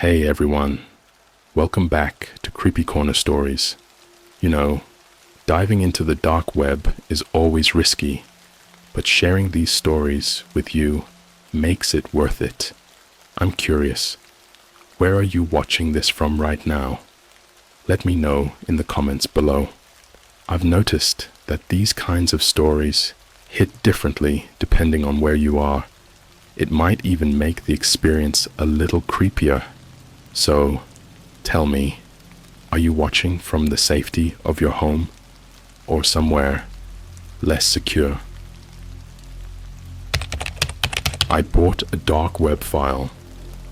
Hey everyone, welcome back to CreepyCorner Stories. You know, diving into the dark web is always risky, but sharing these stories with you makes it worth it. I'm curious, where are you watching this from right now? Let me know in the comments below. I've noticed that these kinds of stories hit differently depending on where you are. It might even make the experience a little creepier. So, tell me, are you watching from the safety of your home or somewhere less secure? I bought a dark web file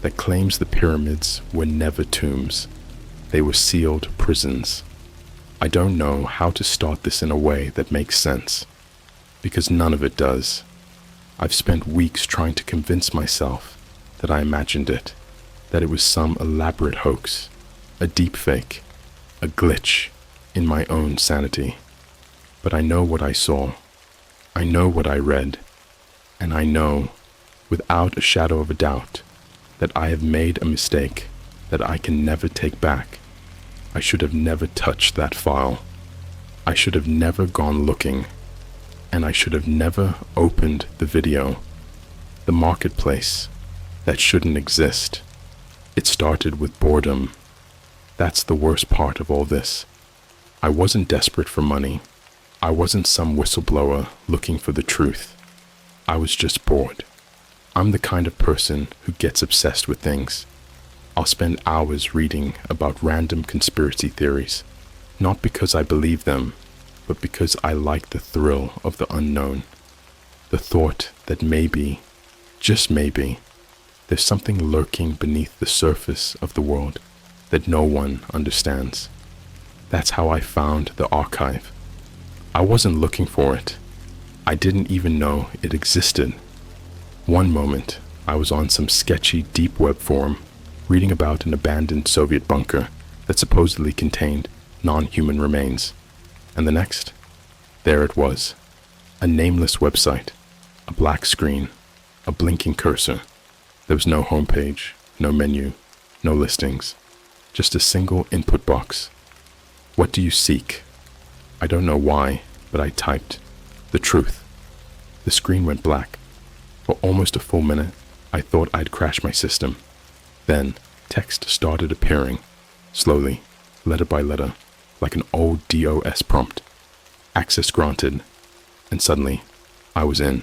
that claims the pyramids were never tombs. They were sealed prisons. I don't know how to start this in a way that makes sense, because none of it does. I've spent weeks trying to convince myself that I imagined it, that it was some elaborate hoax, a deepfake, a glitch in my own sanity. But I know what I saw, I know what I read, and I know, without a shadow of a doubt, that I have made a mistake that I can never take back. I should have never touched that file. I should have never gone looking, and I should have never opened the video. The marketplace that shouldn't exist. It started with boredom. That's the worst part of all this. I wasn't desperate for money. I wasn't some whistleblower looking for the truth. I was just bored. I'm the kind of person who gets obsessed with things. I'll spend hours reading about random conspiracy theories, not because I believe them, but because I like the thrill of the unknown. The thought that maybe, just maybe, there's something lurking beneath the surface of the world that no one understands. That's how I found the archive. I wasn't looking for it. I didn't even know it existed. One moment, I was on some sketchy deep web forum, reading about an abandoned Soviet bunker that supposedly contained non-human remains. And the next, there it was, a nameless website, a black screen, a blinking cursor. There was no homepage, no menu, no listings, just a single input box. What do you seek? I don't know why, but I typed, the truth. The screen went black. For almost a full minute, I thought I'd crash my system. Then, text started appearing, slowly, letter by letter, like an old DOS prompt. Access granted. And suddenly, I was in.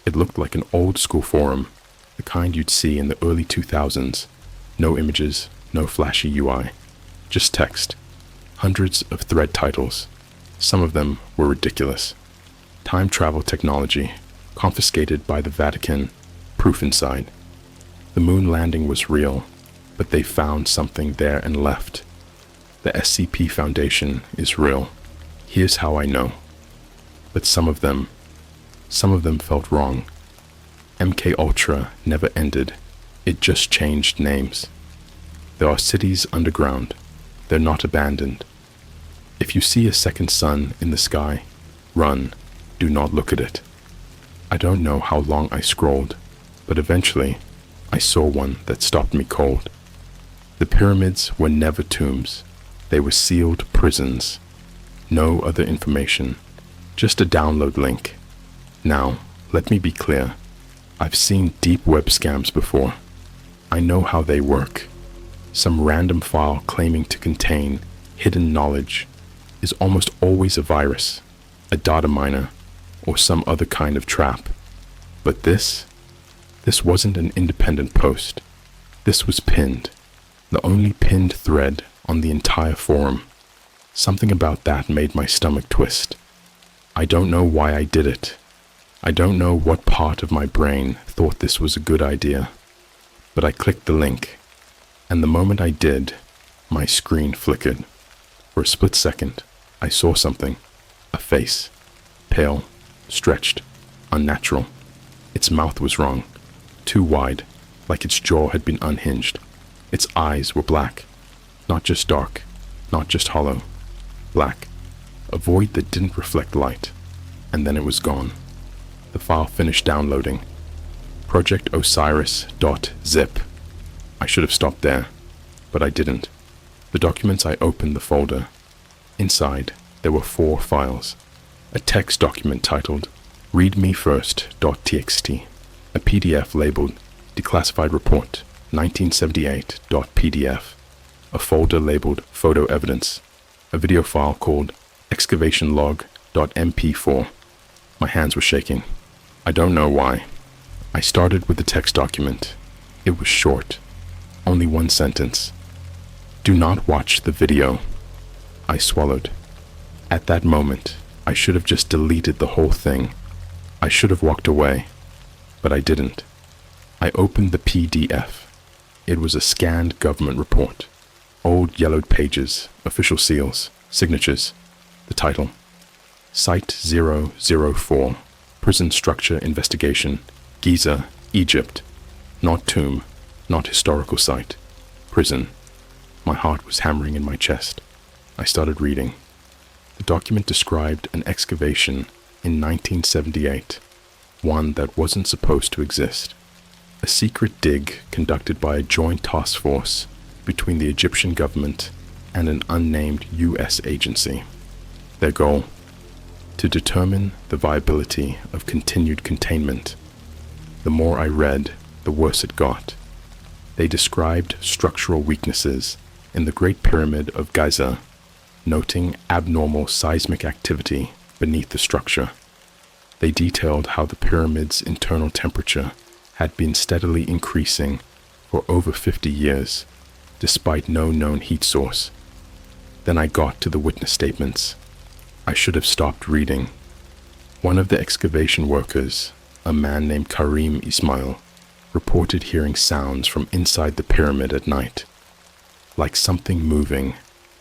It looked like an old school forum, the kind you'd see in the early 2000s. No images, no flashy UI, just text. Hundreds of thread titles. Some of them were ridiculous. Time travel technology, confiscated by the Vatican, proof inside. The moon landing was real, but they found something there and left. The SCP Foundation is real. Here's how I know. But some of them felt wrong. MK Ultra never ended. It just changed names. There are cities underground. They're not abandoned. If you see a second sun in the sky, run. Do not look at it. I don't know how long I scrolled, but eventually I saw one that stopped me cold. The pyramids were never tombs. They were sealed prisons. No other information, just a download link. Now, let me be clear. I've seen deep web scams before. I know how they work. Some random file claiming to contain hidden knowledge is almost always a virus, a data miner, or some other kind of trap. But this wasn't an independent post. This was pinned, the only pinned thread on the entire forum. Something about that made my stomach twist. I don't know why I did it. I don't know what part of my brain thought this was a good idea. But I clicked the link, and the moment I did, my screen flickered. For a split second, I saw something. A face. Pale, stretched, unnatural. Its mouth was wrong. Too wide, like its jaw had been unhinged. Its eyes were black. Not just dark, not just hollow. Black. A void that didn't reflect light. And then it was gone. The file finished downloading. projectosiris.zip. I should have stopped there, but I didn't. The documents I opened the folder. Inside, there were 4 files. A text document titled readmefirst.txt, a PDF labeled declassified report 1978.pdf, a folder labeled photo evidence, a video file called excavationlog.mp4. My hands were shaking. I don't know why. I started with the text document. It was short. Only 1 sentence. Do not watch the video. I swallowed. At that moment, I should have just deleted the whole thing. I should have walked away, but I didn't. I opened the PDF. It was a scanned government report. Old yellowed pages, official seals, signatures. The title: Site 004, Prison Structure Investigation, Giza, Egypt. Not tomb, not historical site. Prison. My heart was hammering in my chest. I started reading. The document described an excavation in 1978, one that wasn't supposed to exist. A secret dig conducted by a joint task force between the Egyptian government and an unnamed U.S. agency. Their goal? To determine the viability of continued containment. The more I read, the worse it got. They described structural weaknesses in the Great Pyramid of Giza, noting abnormal seismic activity beneath the structure. They detailed how the pyramid's internal temperature had been steadily increasing for over 50 years, despite no known heat source. Then I got to the witness statements. I should have stopped reading. One of the excavation workers, a man named Karim Ismail, reported hearing sounds from inside the pyramid at night, like something moving,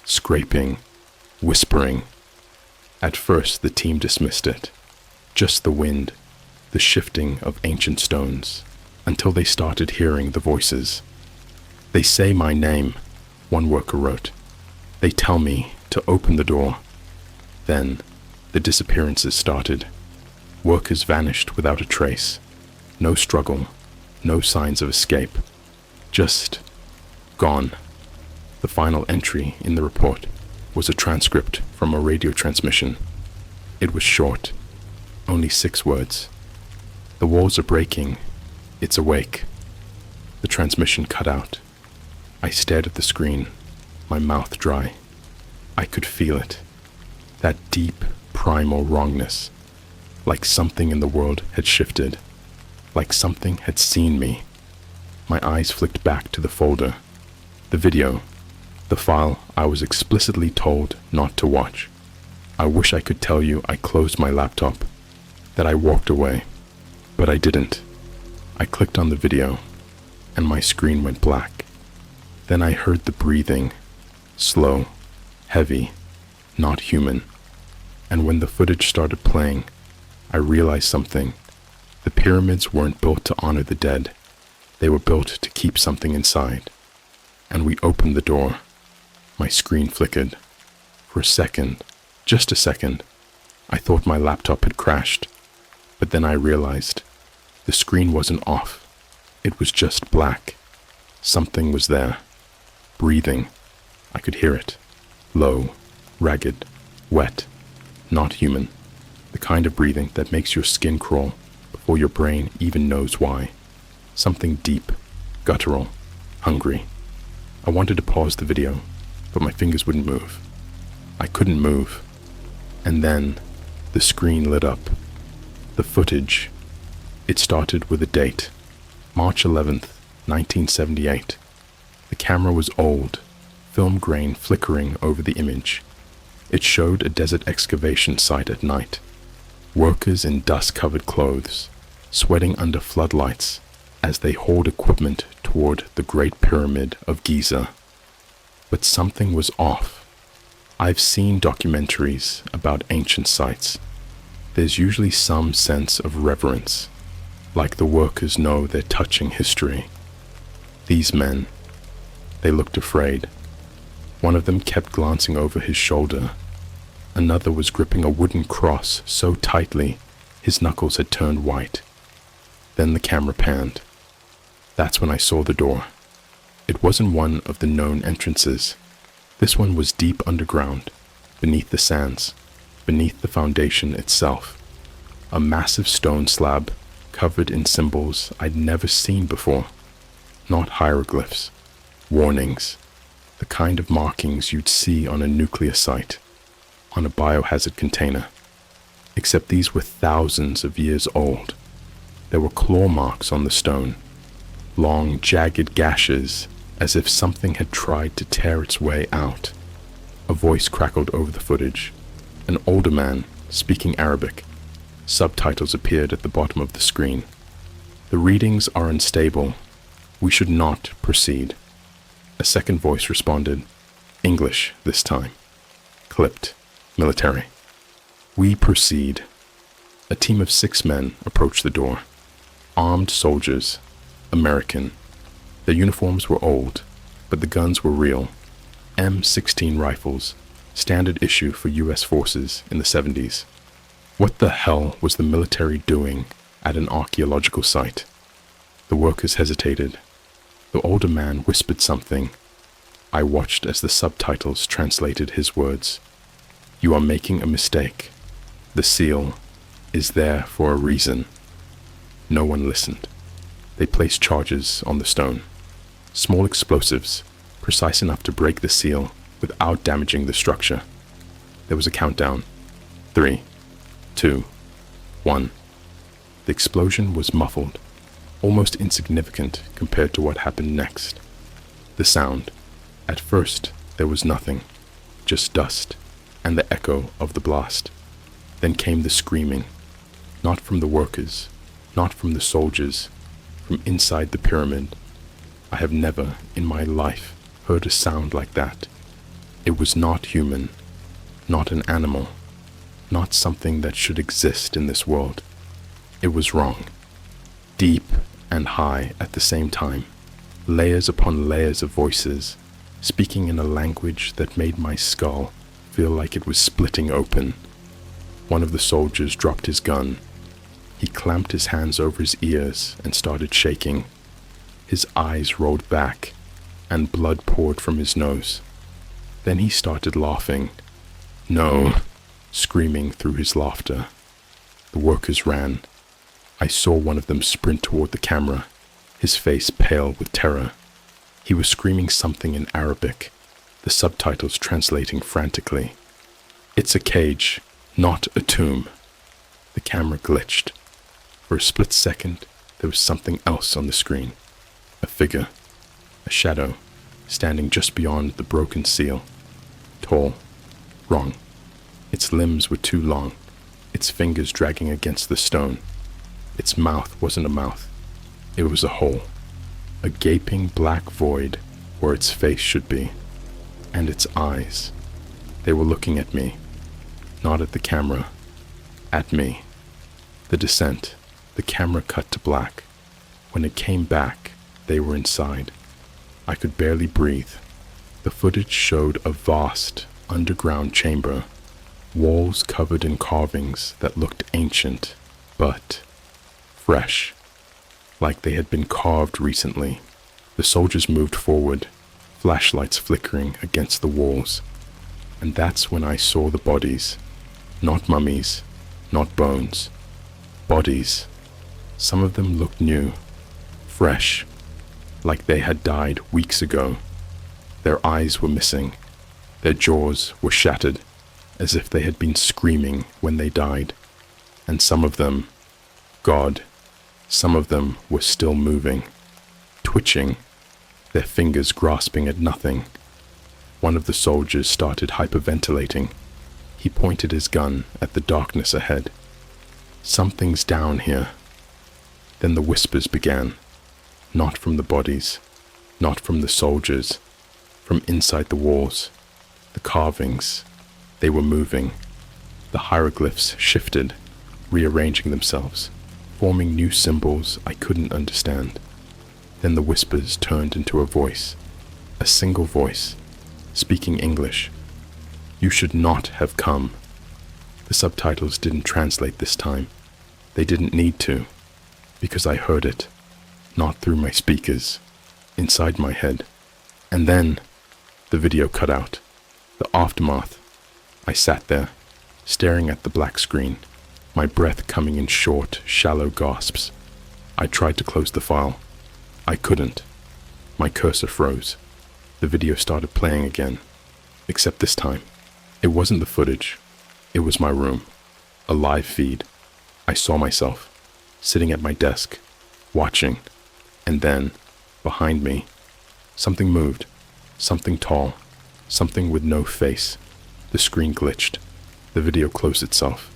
scraping, whispering. At first, the team dismissed it. Just the wind, the shifting of ancient stones, until they started hearing the voices. They say my name, one worker wrote. They tell me to open the door. Then, the disappearances started. Workers vanished without a trace. No struggle, no signs of escape. Just gone. The final entry in the report was a transcript from a radio transmission. It was short, only 6 words. The walls are breaking. It's awake. The transmission cut out. I stared at the screen, my mouth dry. I could feel it. That deep, primal wrongness. Like something in the world had shifted. Like something had seen me. My eyes flicked back to the folder. The video. The file I was explicitly told not to watch. I wish I could tell you I closed my laptop, that I walked away, but I didn't. I clicked on the video, and my screen went black. Then I heard the breathing, slow, heavy, not human. And when the footage started playing, I realized something. The pyramids weren't built to honor the dead. They were built to keep something inside. And we opened the door. My screen flickered. For a second, just a second, I thought my laptop had crashed. But then I realized the screen wasn't off. It was just black. Something was there, breathing. I could hear it. Low, ragged, wet, not human. The kind of breathing that makes your skin crawl before your brain even knows why. Something deep, guttural, hungry. I wanted to pause the video, but my fingers wouldn't move. I couldn't move. And then the screen lit up. The footage. It started with a date, March 11th, 1978. The camera was old, film grain flickering over the image. It showed a desert excavation site at night. Workers in dust-covered clothes, sweating under floodlights as they hauled equipment toward the Great Pyramid of Giza. But something was off. I've seen documentaries about ancient sites. There's usually some sense of reverence, like the workers know they're touching history. These men, they looked afraid. One of them kept glancing over his shoulder. Another was gripping a wooden cross so tightly his knuckles had turned white. Then the camera panned. That's when I saw the door. It wasn't one of the known entrances. This one was deep underground, beneath the sands, beneath the foundation itself. A massive stone slab covered in symbols I'd never seen before. Not hieroglyphs, warnings, the kind of markings you'd see on a nuclear site, on a biohazard container. Except these were thousands of years old. There were claw marks on the stone, long, jagged gashes, as if something had tried to tear its way out. A voice crackled over the footage. An older man, speaking Arabic. Subtitles appeared at the bottom of the screen. The readings are unstable. We should not proceed. A second voice responded, English this time. Clipped, military. We proceed. A team of 6 men approached the door. Armed soldiers, American. Their uniforms were old, but the guns were real. M16 rifles, standard issue for US forces in the 70s. What the hell was the military doing at an archaeological site? The workers hesitated. The older man whispered something. I watched as the subtitles translated his words. You are making a mistake. The seal is there for a reason. No one listened. They placed charges on the stone. Small explosives, precise enough to break the seal without damaging the structure. There was a countdown. 3, 2, 1. The explosion was muffled, almost insignificant compared to what happened next. The sound. At first, there was nothing, just dust and the echo of the blast. Then came the screaming, not from the workers, not from the soldiers, from inside the pyramid. I have never, in my life, heard a sound like that. It was not human, not an animal, not something that should exist in this world. It was wrong. Deep and high at the same time, layers upon layers of voices, speaking in a language that made my skull feel like it was splitting open. One of the soldiers dropped his gun. He clamped his hands over his ears and started shaking. His eyes rolled back, and blood poured from his nose. Then he started laughing. No, screaming through his laughter. The workers ran. I saw one of them sprint toward the camera, his face pale with terror. He was screaming something in Arabic, the subtitles translating frantically. It's a cage, not a tomb. The camera glitched. For a split second, there was something else on the screen. A figure, a shadow, standing just beyond the broken seal. Tall, wrong. Its limbs were too long, its fingers dragging against the stone. Its mouth wasn't a mouth. It was a hole, a gaping black void where its face should be. And its eyes, they were looking at me, not at the camera, at me. The descent, the camera cut to black. When it came back, they were inside. I could barely breathe. The footage showed a vast, underground chamber, walls covered in carvings that looked ancient, but fresh, like they had been carved recently. The soldiers moved forward, flashlights flickering against the walls. And that's when I saw the bodies. Not mummies, not bones. Bodies. Some of them looked new, fresh, like they had died weeks ago. Their eyes were missing. Their jaws were shattered, as if they had been screaming when they died. And some of them, God, some of them were still moving, twitching, their fingers grasping at nothing. One of the soldiers started hyperventilating. He pointed his gun at the darkness ahead. Something's down here. Then the whispers began, not from the bodies, not from the soldiers, from inside the walls. The carvings, they were moving. The hieroglyphs shifted, rearranging themselves, forming new symbols I couldn't understand. Then the whispers turned into a voice, a single voice, speaking English. You should not have come. The subtitles didn't translate this time. They didn't need to, because I heard it, not through my speakers, inside my head. And then the video cut out. The aftermath. I sat there, staring at the black screen, my breath coming in short, shallow gasps. I tried to close the file. I couldn't. My cursor froze. The video started playing again. Except this time, it wasn't the footage. It was my room. A live feed. I saw myself, sitting at my desk, watching. And then, behind me, something moved. Something tall. Something with no face. The screen glitched. The video closed itself.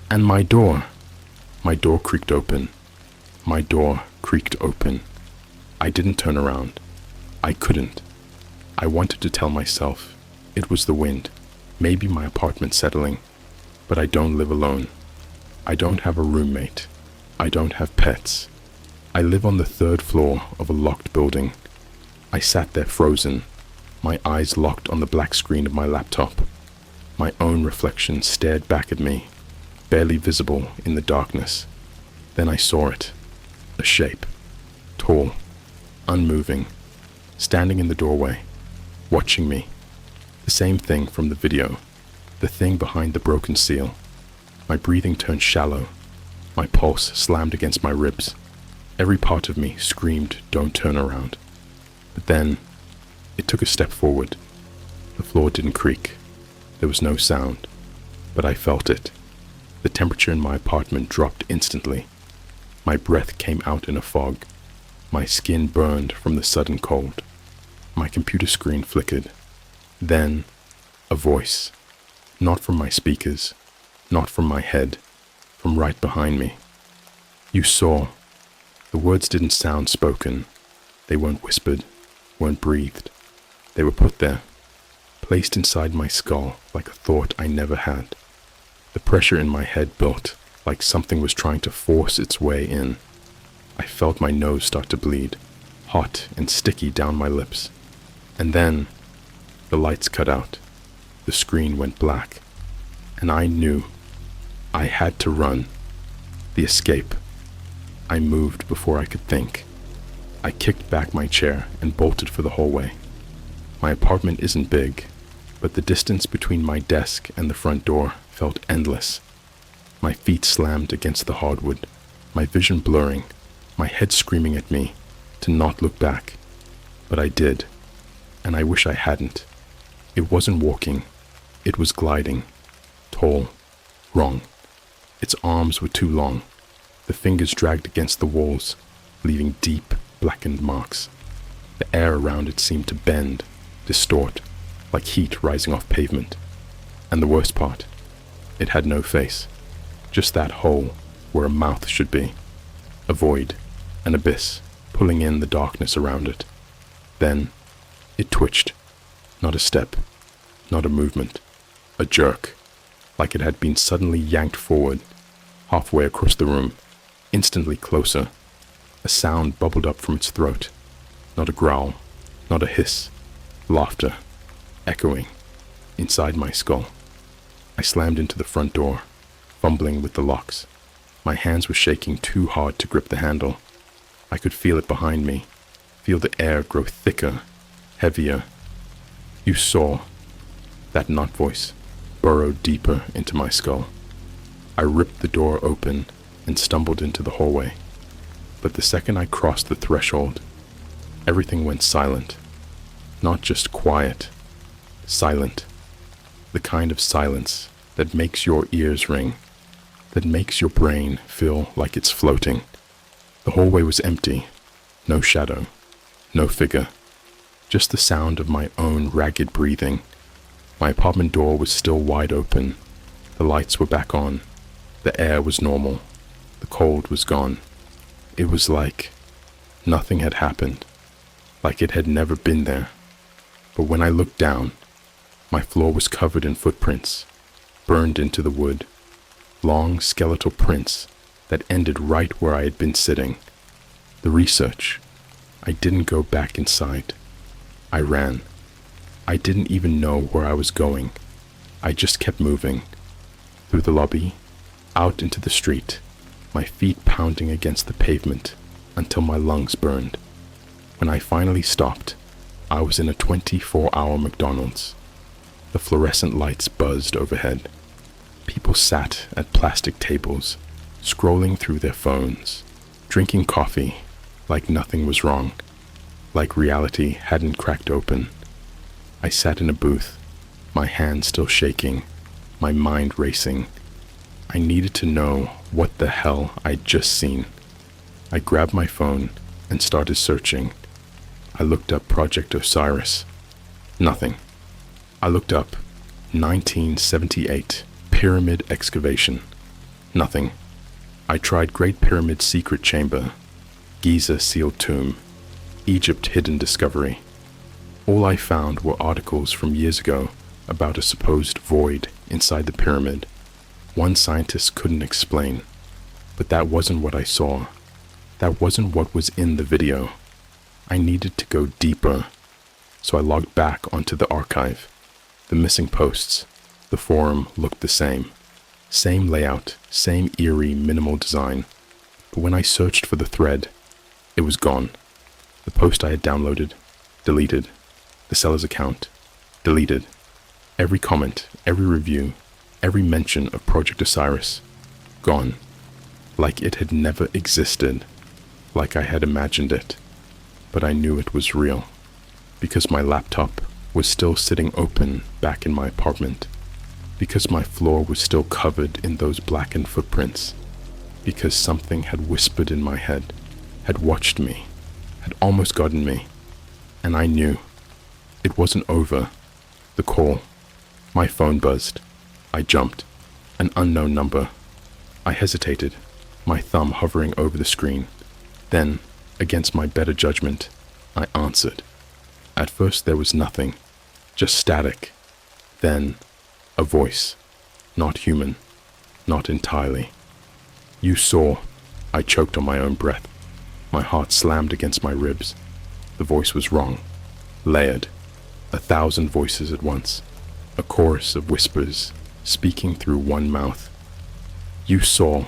And my door creaked open. My door creaked open. I didn't turn around. I couldn't. I wanted to tell myself it was the wind, maybe my apartment settling, but I don't live alone. I don't have a roommate. I don't have pets. I live on the 3rd floor of a locked building. I sat there frozen, my eyes locked on the black screen of my laptop. My own reflection stared back at me, barely visible in the darkness. Then I saw it. A shape. Tall. Unmoving. Standing in the doorway. Watching me. The same thing from the video. The thing behind the broken seal. My breathing turned shallow. My pulse slammed against my ribs. Every part of me screamed, "Don't turn around." But then, it took a step forward. The floor didn't creak. There was no sound. But I felt it. The temperature in my apartment dropped instantly. My breath came out in a fog. My skin burned from the sudden cold. My computer screen flickered. Then, a voice. Not from my speakers. Not from my head. From right behind me. "You saw." The words didn't sound spoken. They weren't whispered, weren't breathed. They were put there, placed inside my skull like a thought I never had. The pressure in my head built like something was trying to force its way in. I felt my nose start to bleed, hot and sticky down my lips. And then, the lights cut out. The screen went black. And I knew I had to run. The escape. I moved before I could think. I kicked back my chair and bolted for the hallway. My apartment isn't big, but the distance between my desk and the front door felt endless. My feet slammed against the hardwood, my vision blurring, my head screaming at me to not look back. But I did, and I wish I hadn't. It wasn't walking, it was gliding. Tall, wrong. Its arms were too long. The fingers dragged against the walls, leaving deep, blackened marks. The air around it seemed to bend, distort, like heat rising off pavement. And the worst part, it had no face. Just that hole where a mouth should be. A void, an abyss, pulling in the darkness around it. Then, it twitched. Not a step, not a movement. A jerk, like it had been suddenly yanked forward, halfway across the room, instantly closer. A sound bubbled up from its throat. Not a growl, not a hiss. Laughter, echoing, inside my skull. I slammed into the front door, fumbling with the locks. My hands were shaking too hard to grip the handle. I could feel it behind me, feel the air grow thicker, heavier. "You saw." That not voice burrowed deeper into my skull. I ripped the door open and stumbled into the hallway. But the second I crossed the threshold, everything went silent. Not just quiet, silent. The kind of silence that makes your ears ring, that makes your brain feel like it's floating. The hallway was empty, no shadow, no figure, just the sound of my own ragged breathing. My apartment door was still wide open. The lights were back on. The air was normal. The cold was gone. It was like nothing had happened, like it had never been there. But when I looked down, my floor was covered in footprints, burned into the wood, long skeletal prints that ended right where I had been sitting. The research. I didn't go back inside. I ran. I didn't even know where I was going. I just kept moving. Through the lobby, out into the street, my feet pounding against the pavement until my lungs burned. When I finally stopped, I was in a 24-hour McDonald's. The fluorescent lights buzzed overhead. People sat at plastic tables, scrolling through their phones, drinking coffee like nothing was wrong, like reality hadn't cracked open. I sat in a booth, my hands still shaking, my mind racing. I needed to know what the hell I'd just seen. I grabbed my phone and started searching. I looked up Project Osiris. Nothing. I looked up 1978 Pyramid Excavation. Nothing. I tried Great Pyramid Secret Chamber, Giza Sealed Tomb, Egypt Hidden Discovery. All I found were articles from years ago about a supposed void inside the pyramid. One scientist couldn't explain, but that wasn't what I saw. That wasn't what was in the video. I needed to go deeper, so I logged back onto the archive. The missing posts, the forum looked the same. Same layout, same eerie minimal design. But when I searched for the thread, it was gone. The post I had downloaded, deleted. The seller's account, deleted. Every comment, every review, every mention of Project Osiris, gone. Like it had never existed. Like I had imagined it. But I knew it was real. Because my laptop was still sitting open back in my apartment. Because my floor was still covered in those blackened footprints. Because something had whispered in my head, had watched me, had almost gotten me. And I knew. It wasn't over. The call. My phone buzzed. I jumped. An unknown number. I hesitated, my thumb hovering over the screen. Then, against my better judgment, I answered. At first there was nothing, just static. Then, a voice. Not human. Not entirely. You saw. I choked on my own breath. My heart slammed against my ribs. The voice was wrong. Layered. 1,000 voices at once. A chorus of whispers, speaking through one mouth. You saw.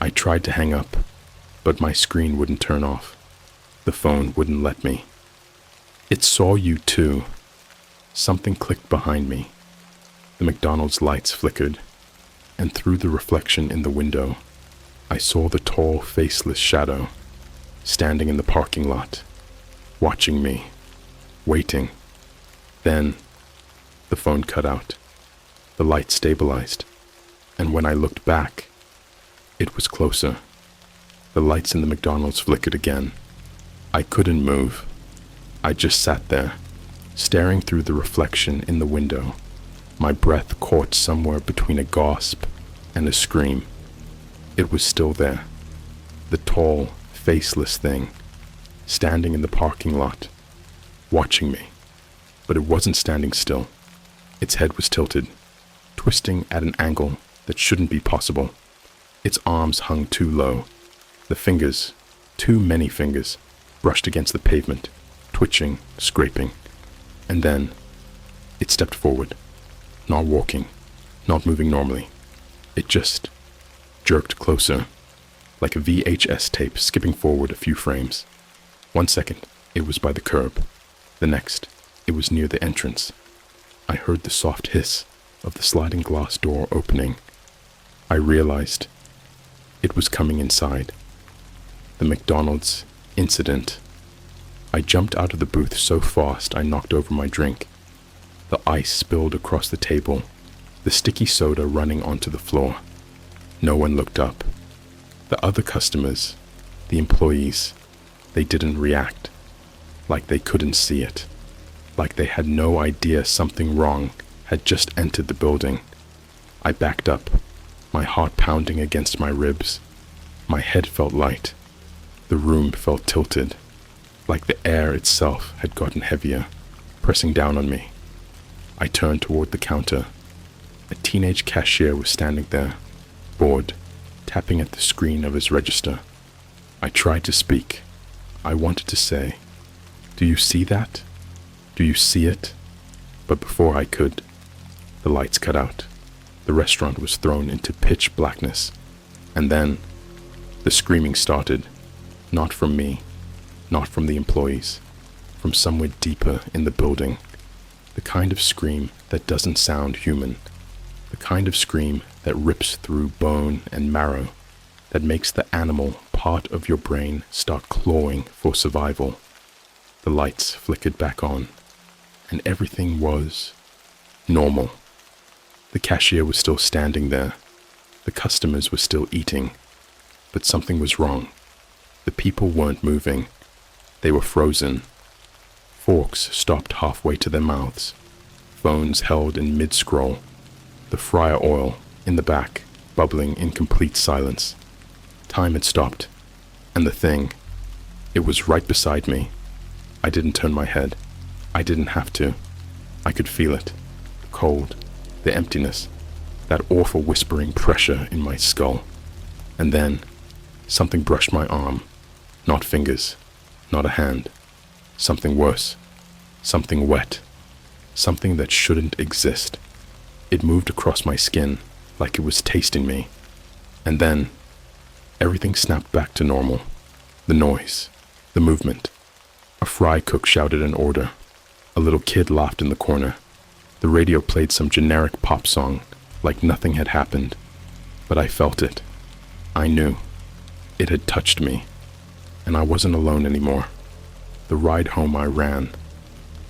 I tried to hang up, but my screen wouldn't turn off. The phone wouldn't let me. It saw you too. Something clicked behind me. The McDonald's lights flickered, and through the reflection in the window, I saw the tall, faceless shadow, standing in the parking lot, watching me, waiting. Then, the phone cut out. The light stabilized, and when I looked back, it was closer. The lights in the McDonald's flickered again. I couldn't move. I just sat there, staring through the reflection in the window, my breath caught somewhere between a gasp and a scream. It was still there, the tall, faceless thing, standing in the parking lot, watching me. But it wasn't standing still. Its head was tilted, twisting at an angle that shouldn't be possible. Its arms hung too low. The fingers, too many fingers, brushed against the pavement, twitching, scraping. And then, it stepped forward, not walking, not moving normally. It just jerked closer, like a VHS tape skipping forward a few frames. 1 second, it was by the curb. The next, it was near the entrance. I heard the soft hiss of the sliding glass door opening. I realized it was coming inside. The McDonald's incident. I jumped out of the booth so fast I knocked over my drink. The ice spilled across the table, the sticky soda running onto the floor. No one looked up. The other customers, the employees, they didn't react, like they couldn't see it, like they had no idea something wrong had just entered the building. I backed up, my heart pounding against my ribs. My head felt light. The room felt tilted, like the air itself had gotten heavier, pressing down on me. I turned toward the counter. A teenage cashier was standing there, bored, tapping at the screen of his register. I tried to speak. I wanted to say, "Do you see that? Do you see it?" But before I could, the lights cut out. The restaurant was thrown into pitch blackness. And then, the screaming started, not from me, not from the employees, from somewhere deeper in the building. The kind of scream that doesn't sound human. The kind of scream that rips through bone and marrow, that makes the animal part of your brain start clawing for survival. The lights flickered back on, and everything was normal. The cashier was still standing there. The customers were still eating. But something was wrong. The people weren't moving. They were frozen. Forks stopped halfway to their mouths. Phones held in mid-scroll. The fryer oil in the back, bubbling in complete silence. Time had stopped. And the thing, it was right beside me. I didn't turn my head. I didn't have to. I could feel it. The cold, the emptiness, that awful whispering pressure in my skull. And then, something brushed my arm. Not fingers, not a hand. Something worse. Something wet. Something that shouldn't exist. It moved across my skin like it was tasting me. And then, everything snapped back to normal. The noise, the movement. A fry cook shouted an order. A little kid laughed in the corner. The radio played some generic pop song, like nothing had happened. But I felt it. I knew. It had touched me. And I wasn't alone anymore. The ride home I ran.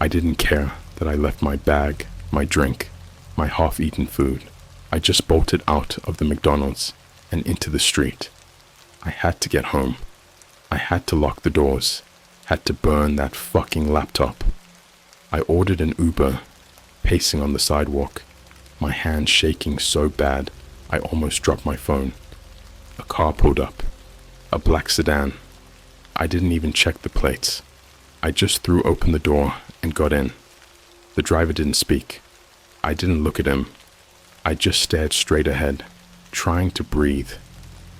I didn't care that I left my bag, my drink, my half-eaten food. I just bolted out of the McDonald's and into the street. I had to get home. I had to lock the doors. Had to burn that fucking laptop. I ordered an Uber, pacing on the sidewalk, my hand shaking so bad I almost dropped my phone. A car pulled up. A black sedan. I didn't even check the plates. I just threw open the door and got in. The driver didn't speak. I didn't look at him. I just stared straight ahead, trying to breathe,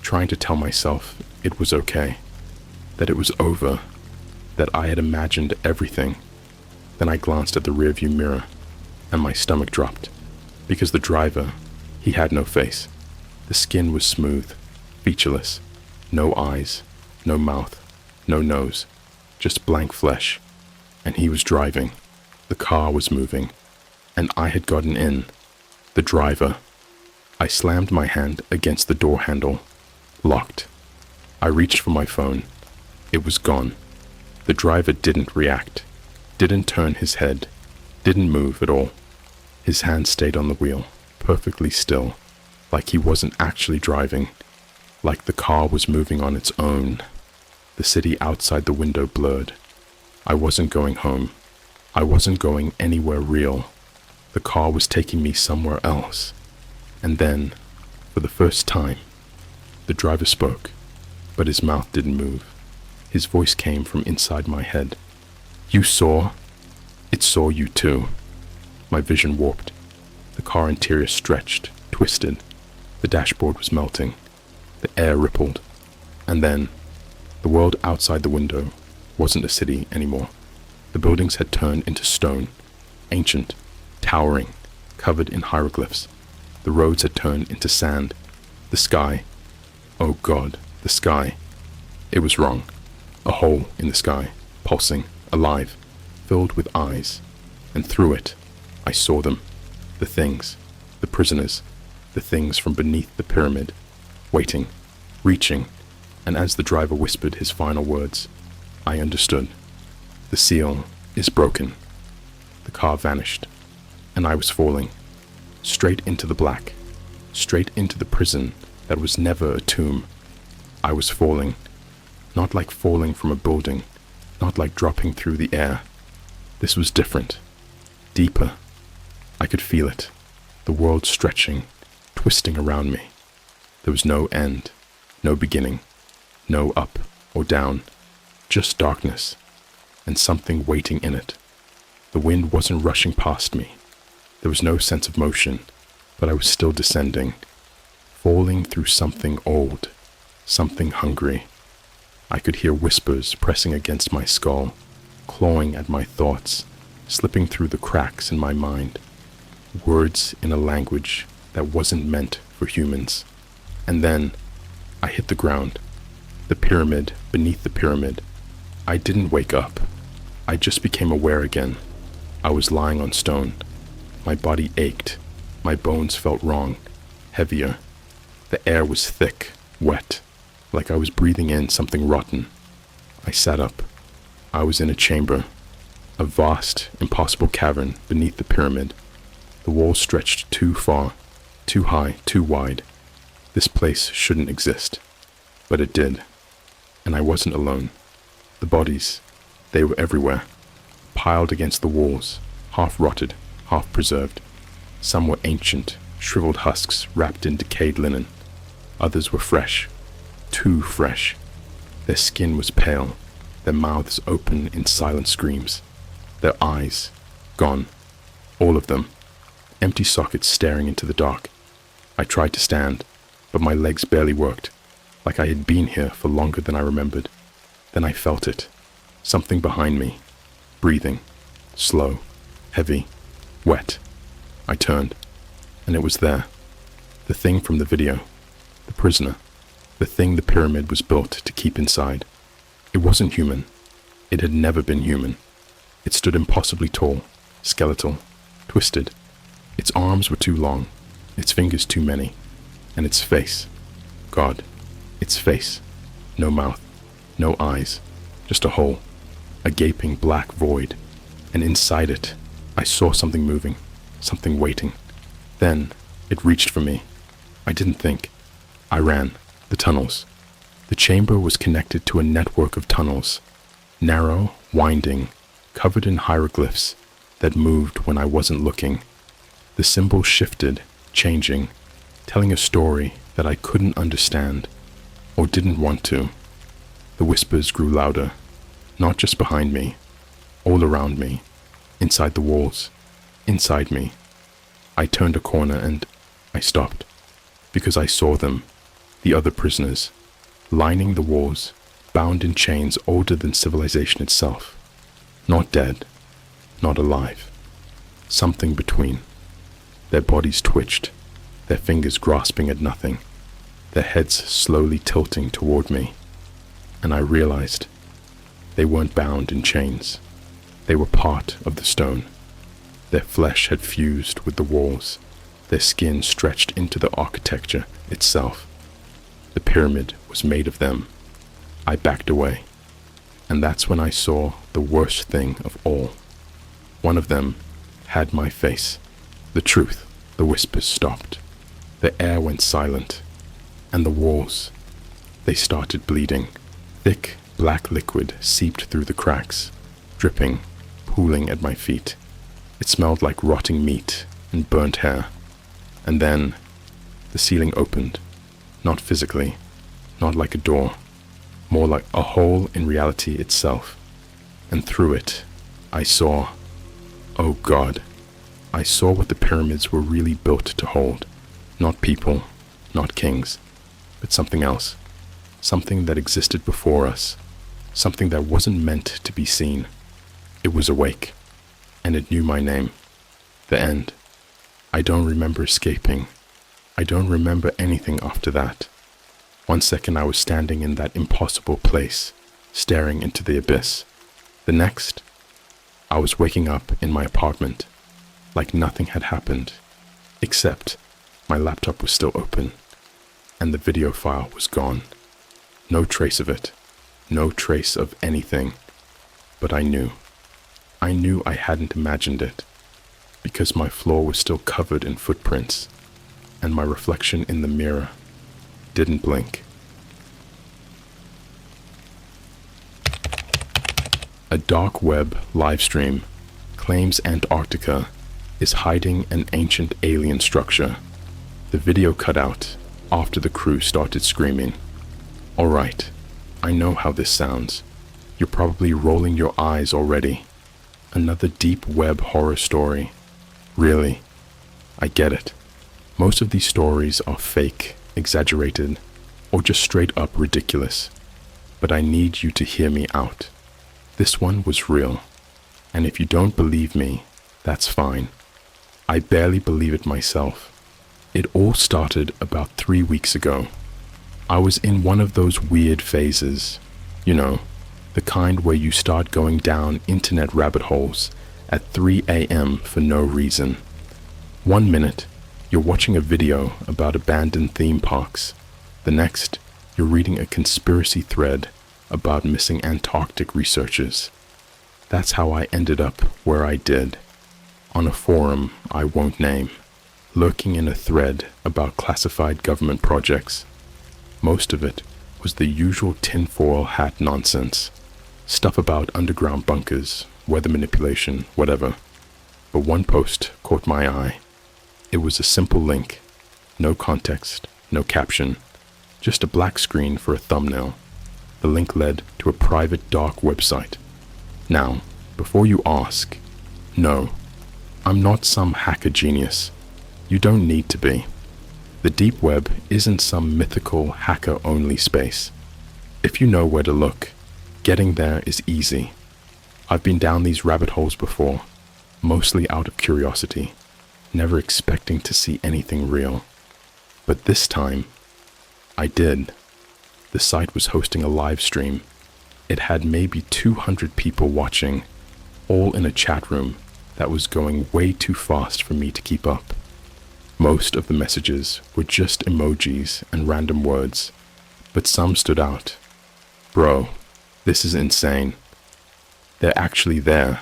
trying to tell myself it was okay, that it was over, that I had imagined everything. Then I glanced at the rearview mirror, and my stomach dropped, because the driver, he had no face. The skin was smooth, featureless, no eyes, no mouth, no nose, just blank flesh. And he was driving. The car was moving, and I had gotten in. The driver. I slammed my hand against the door handle. Locked. I reached for my phone. It was gone. The driver didn't react, didn't turn his head, didn't move at all. His hand stayed on the wheel, perfectly still, like he wasn't actually driving, like the car was moving on its own. The city outside the window blurred. I wasn't going home. I wasn't going anywhere real. The car was taking me somewhere else. And then, for the first time, the driver spoke, but his mouth didn't move. His voice came from inside my head. You saw? It saw you too. My vision warped. The car interior stretched, twisted. The dashboard was melting. The air rippled. And then, the world outside the window wasn't a city anymore. The buildings had turned into stone, ancient, towering, covered in hieroglyphs. The roads had turned into sand. The sky, oh God, the sky. It was wrong. A hole in the sky, pulsing, alive, filled with eyes. And through it, I saw them. The things, the prisoners, the things from beneath the pyramid, waiting, reaching. And as the driver whispered his final words, I understood. The seal is broken. The car vanished, and I was falling, straight into the black, straight into the prison that was never a tomb. I was falling, not like falling from a building, not like dropping through the air. This was different, deeper. I could feel it, the world stretching, twisting around me. There was no end, no beginning, no up or down, just darkness, and something waiting in it. The wind wasn't rushing past me. There was no sense of motion, but I was still descending, falling through something old, something hungry. I could hear whispers pressing against my skull, clawing at my thoughts, slipping through the cracks in my mind. Words in a language that wasn't meant for humans. And then, I hit the ground. The pyramid beneath the pyramid. I didn't wake up. I just became aware again. I was lying on stone. My body ached. My bones felt wrong, heavier. The air was thick, wet, like I was breathing in something rotten. I sat up. I was in a chamber, a vast, impossible cavern beneath the pyramid. The walls stretched too far, too high, too wide. This place shouldn't exist, but it did. And I wasn't alone. The bodies, they were everywhere, piled against the walls, half rotted, half preserved. Some were ancient, shriveled husks wrapped in decayed linen. Others were fresh, too fresh. Their skin was pale, their mouths open in silent screams. Their eyes, gone, all of them, empty sockets staring into the dark. I tried to stand, but my legs barely worked, like I had been here for longer than I remembered. Then I felt it, something behind me, breathing, slow, heavy, wet. I turned, and it was there. The thing from the video. The prisoner. The thing the pyramid was built to keep inside. It wasn't human. It had never been human. It stood impossibly tall, skeletal, twisted. Its arms were too long, its fingers too many, and its face. God, its face. No mouth, no eyes, just a hole, a gaping black void. And inside it, I saw something moving, something waiting. Then, it reached for me. I didn't think. I ran. The tunnels. The chamber was connected to a network of tunnels, narrow, winding, covered in hieroglyphs that moved when I wasn't looking. The symbols shifted, changing, telling a story that I couldn't understand, or didn't want to. The whispers grew louder, not just behind me, all around me, inside the walls, inside me. I turned a corner and I stopped, because I saw them, the other prisoners, lining the walls, bound in chains older than civilization itself. Not dead, not alive. Something between. Their bodies twitched, their fingers grasping at nothing, their heads slowly tilting toward me. And I realized they weren't bound in chains. They were part of the stone. Their flesh had fused with the walls, their skin stretched into the architecture itself. The pyramid was made of them. I backed away, and that's when I saw the worst thing of all. One of them had my face. The truth. The whispers stopped. The air went silent, and the walls, they started bleeding. Thick, black liquid seeped through the cracks, dripping, pooling at my feet. It smelled like rotting meat and burnt hair. And then, the ceiling opened. Not physically, not like a door, more like a hole in reality itself. And through it, I saw, oh God, I saw what the pyramids were really built to hold. Not people, not kings, but something else. Something that existed before us. Something that wasn't meant to be seen. It was awake, and it knew my name. The end. I don't remember escaping. I don't remember anything after that. 1 second I was standing in that impossible place, staring into the abyss. The next, I was waking up in my apartment, like nothing had happened, except my laptop was still open, and the video file was gone. No trace of it, no trace of anything. But I knew I hadn't imagined it, because my floor was still covered in footprints, and my reflection in the mirror didn't blink. A dark web livestream claims Antarctica is hiding an ancient alien structure. The video cut out after the crew started screaming. Alright, I know how this sounds. You're probably rolling your eyes already. Another deep web horror story. Really, I get it. Most of these stories are fake, exaggerated, or just straight up ridiculous. But I need you to hear me out. This one was real. And if you don't believe me, that's fine. I barely believe it myself. It all started about 3 weeks ago. I was in one of those weird phases. You know, The kind where you start going down internet rabbit holes at 3 a.m. for no reason. 1 minute, you're watching a video about abandoned theme parks. The next, you're reading a conspiracy thread about missing Antarctic researchers. That's how I ended up where I did, on a forum I won't name, lurking in a thread about classified government projects. Most of it was the usual tinfoil hat nonsense, stuff about underground bunkers, weather manipulation, whatever. But one post caught my eye. It was a simple link, no context, no caption, just a black screen for a thumbnail. The link led to a private dark website. Now, before you ask, no, I'm not some hacker genius. You don't need to be. The deep web isn't some mythical hacker-only space. If you know where to look, getting there is easy. I've been down these rabbit holes before, mostly out of curiosity, never expecting to see anything real. But this time, I did. The site was hosting a live stream. It had maybe 200 people watching, all in a chat room that was going way too fast for me to keep up. Most of the messages were just emojis and random words, but some stood out. Bro, this is insane. They're actually there.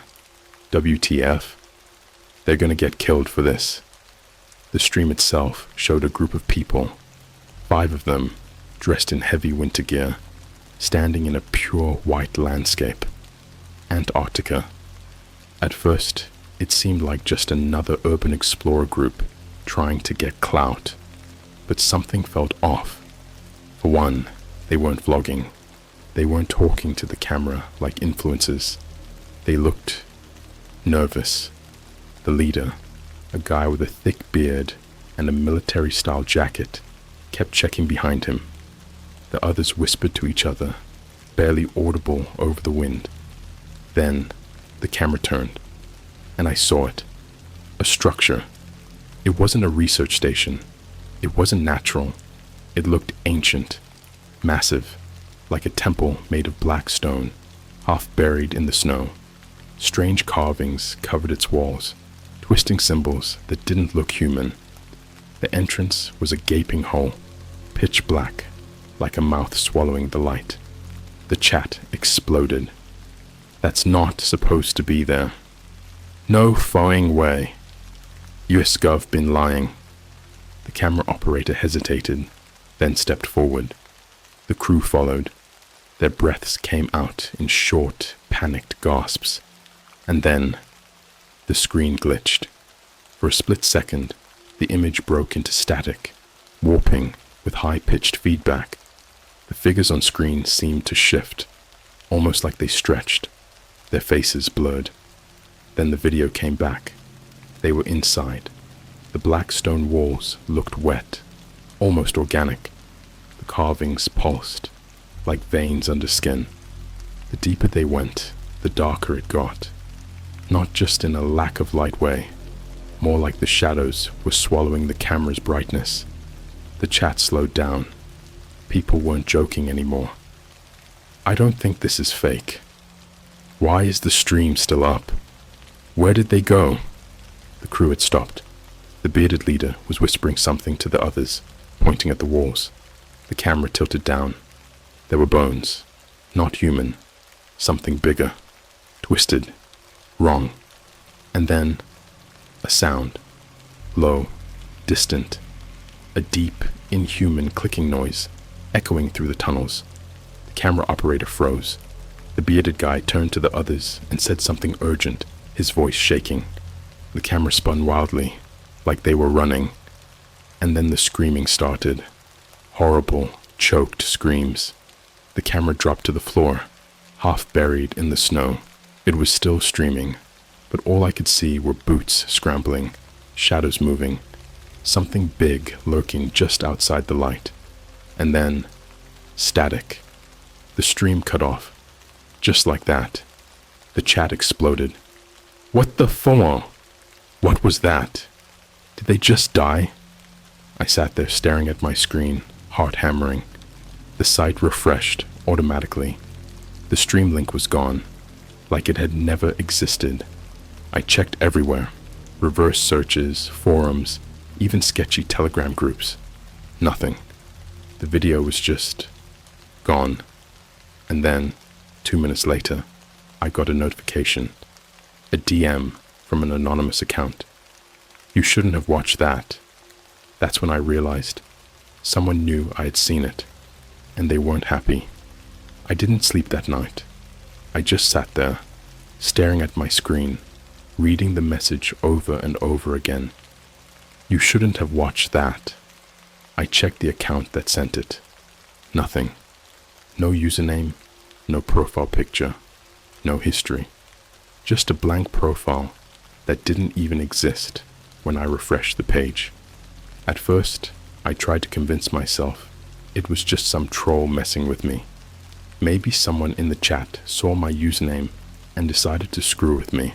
WTF? They're gonna get killed for this. The stream itself showed a group of people, 5 of them, dressed in heavy winter gear, standing in a pure white landscape. Antarctica. At first, it seemed like just another urban explorer group trying to get clout, but something felt off. For one, they weren't vlogging. They weren't talking to the camera like influencers. They looked nervous. The leader, a guy with a thick beard and a military-style jacket, kept checking behind him. The others whispered to each other, barely audible over the wind. Then, the camera turned, and I saw it. A structure. It wasn't a research station. It wasn't natural. It looked ancient, massive, like a temple made of black stone, half buried in the snow. Strange carvings covered its walls, twisting symbols that didn't look human. The entrance was a gaping hole, pitch black, like a mouth swallowing the light. The chat exploded. That's not supposed to be there. No fucking way. US Gov been lying. The camera operator hesitated, then stepped forward. The crew followed. Their breaths came out in short, panicked gasps. And then, the screen glitched. For a split second, the image broke into static, warping with high-pitched feedback. The figures on screen seemed to shift, almost like they stretched, their faces blurred. Then the video came back. They were inside. The black stone walls looked wet, almost organic. The carvings pulsed, like veins under skin. The deeper they went, the darker it got. Not just in a lack of light way, more like the shadows were swallowing the camera's brightness. The chat slowed down. People weren't joking anymore. I don't think this is fake. Why is the stream still up? Where did they go? The crew had stopped. The bearded leader was whispering something to the others, pointing at the walls. The camera tilted down. There were bones. Not human. Something bigger. Twisted. Wrong. And then, a sound. Low. Distant. A deep, inhuman clicking noise, echoing through the tunnels. The camera operator froze. The bearded guy turned to the others and said something urgent, his voice shaking. The camera spun wildly, like they were running. And then the screaming started. Horrible, choked screams. The camera dropped to the floor, half buried in the snow. It was still streaming, but all I could see were boots scrambling, shadows moving, something big lurking just outside the light. And then, static. The stream cut off. Just like that. The chat exploded. What the fuck? What was that? Did they just die? I sat there staring at my screen, heart hammering. The site refreshed automatically. The stream link was gone, like it had never existed. I checked everywhere, reverse searches, forums, even sketchy Telegram groups. Nothing. The video was just gone. And then, 2 minutes later, I got a notification, a DM from an anonymous account. You shouldn't have watched that. That's when I realized someone knew I had seen it, and they weren't happy. I didn't sleep that night. I just sat there, staring at my screen, reading the message over and over again. You shouldn't have watched that. I checked the account that sent it. Nothing. No username, no profile picture, no history. Just a blank profile that didn't even exist when I refreshed the page. At first, I tried to convince myself it was just some troll messing with me. Maybe someone in the chat saw my username and decided to screw with me.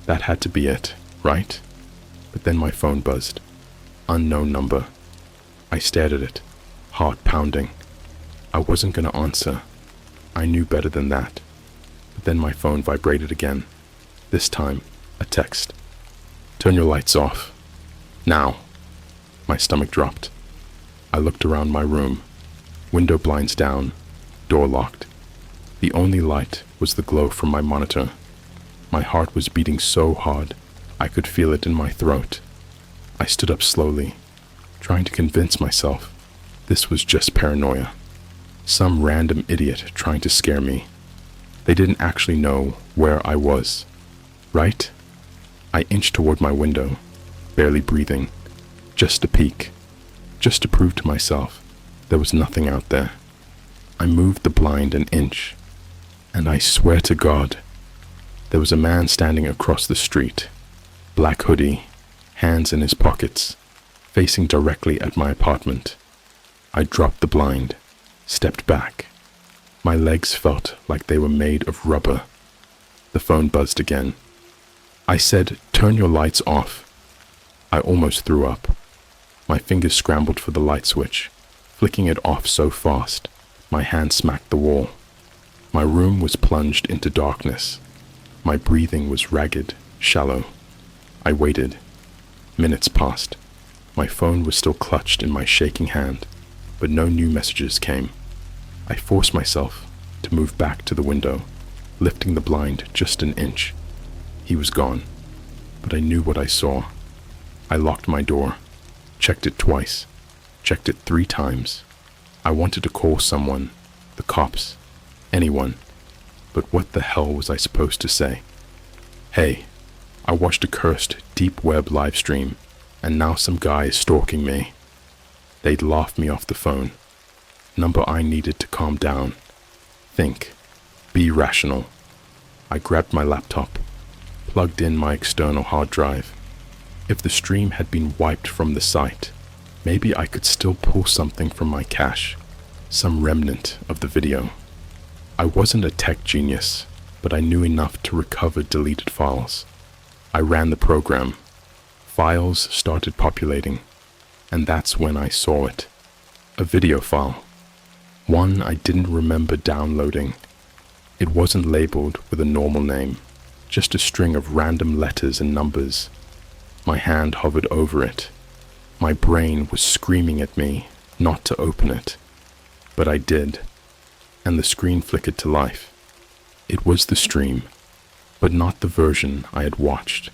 That had to be it, right? But then my phone buzzed. Unknown number. I stared at it, heart pounding. I wasn't going to answer. I knew better than that. But then my phone vibrated again. This time, a text. Turn your lights off. Now. My stomach dropped. I looked around my room. Window blinds down, door locked. The only light was the glow from my monitor. My heart was beating so hard, I could feel it in my throat. I stood up slowly, trying to convince myself this was just paranoia. Some random idiot trying to scare me. They didn't actually know where I was, right? I inched toward my window, barely breathing, just a peek, just to prove to myself there was nothing out there. I moved the blind an inch, and I swear to God, there was a man standing across the street, black hoodie, hands in his pockets, facing directly at my apartment. I dropped the blind, stepped back. My legs felt like they were made of rubber. The phone buzzed again. I said, "Turn your lights off." I almost threw up. My fingers scrambled for the light switch, flicking it off so fast, my hand smacked the wall. My room was plunged into darkness. My breathing was ragged, shallow. I waited. Minutes passed. My phone was still clutched in my shaking hand, but no new messages came. I forced myself to move back to the window, lifting the blind just an inch. He was gone, but I knew what I saw. I locked my door, checked it twice, checked it 3 times. I wanted to call someone, the cops, anyone, but what the hell was I supposed to say? Hey, I watched a cursed deep web live stream, and now some guy is stalking me. They'd laugh me off the phone. Number I needed to calm down. Think. Be rational. I grabbed my laptop, plugged in my external hard drive. If the stream had been wiped from the site, maybe I could still pull something from my cache, some remnant of the video. I wasn't a tech genius, but I knew enough to recover deleted files. I ran the program. Files started populating, and that's when I saw it. A video file. One I didn't remember downloading. It wasn't labeled with a normal name, just a string of random letters and numbers. My hand hovered over it. My brain was screaming at me not to open it, but I did, and the screen flickered to life. It was the stream, but not the version I had watched.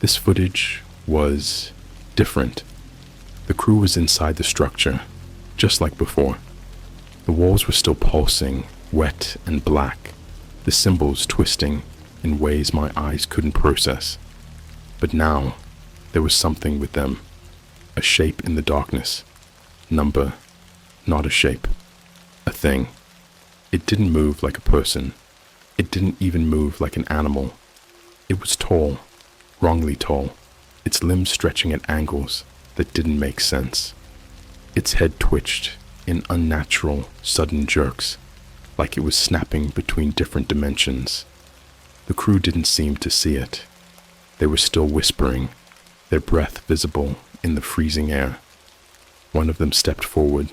This footage was different. The crew was inside the structure, just like before. The walls were still pulsing, wet and black, the symbols twisting in ways my eyes couldn't process. But now, there was something with them, a shape in the darkness. Number, not a shape, a thing. It didn't move like a person. It didn't even move like an animal. It was tall, wrongly tall, its limbs stretching at angles that didn't make sense. Its head twitched in unnatural, sudden jerks, like it was snapping between different dimensions. The crew didn't seem to see it. They were still whispering, their breath visible in the freezing air. One of them stepped forward,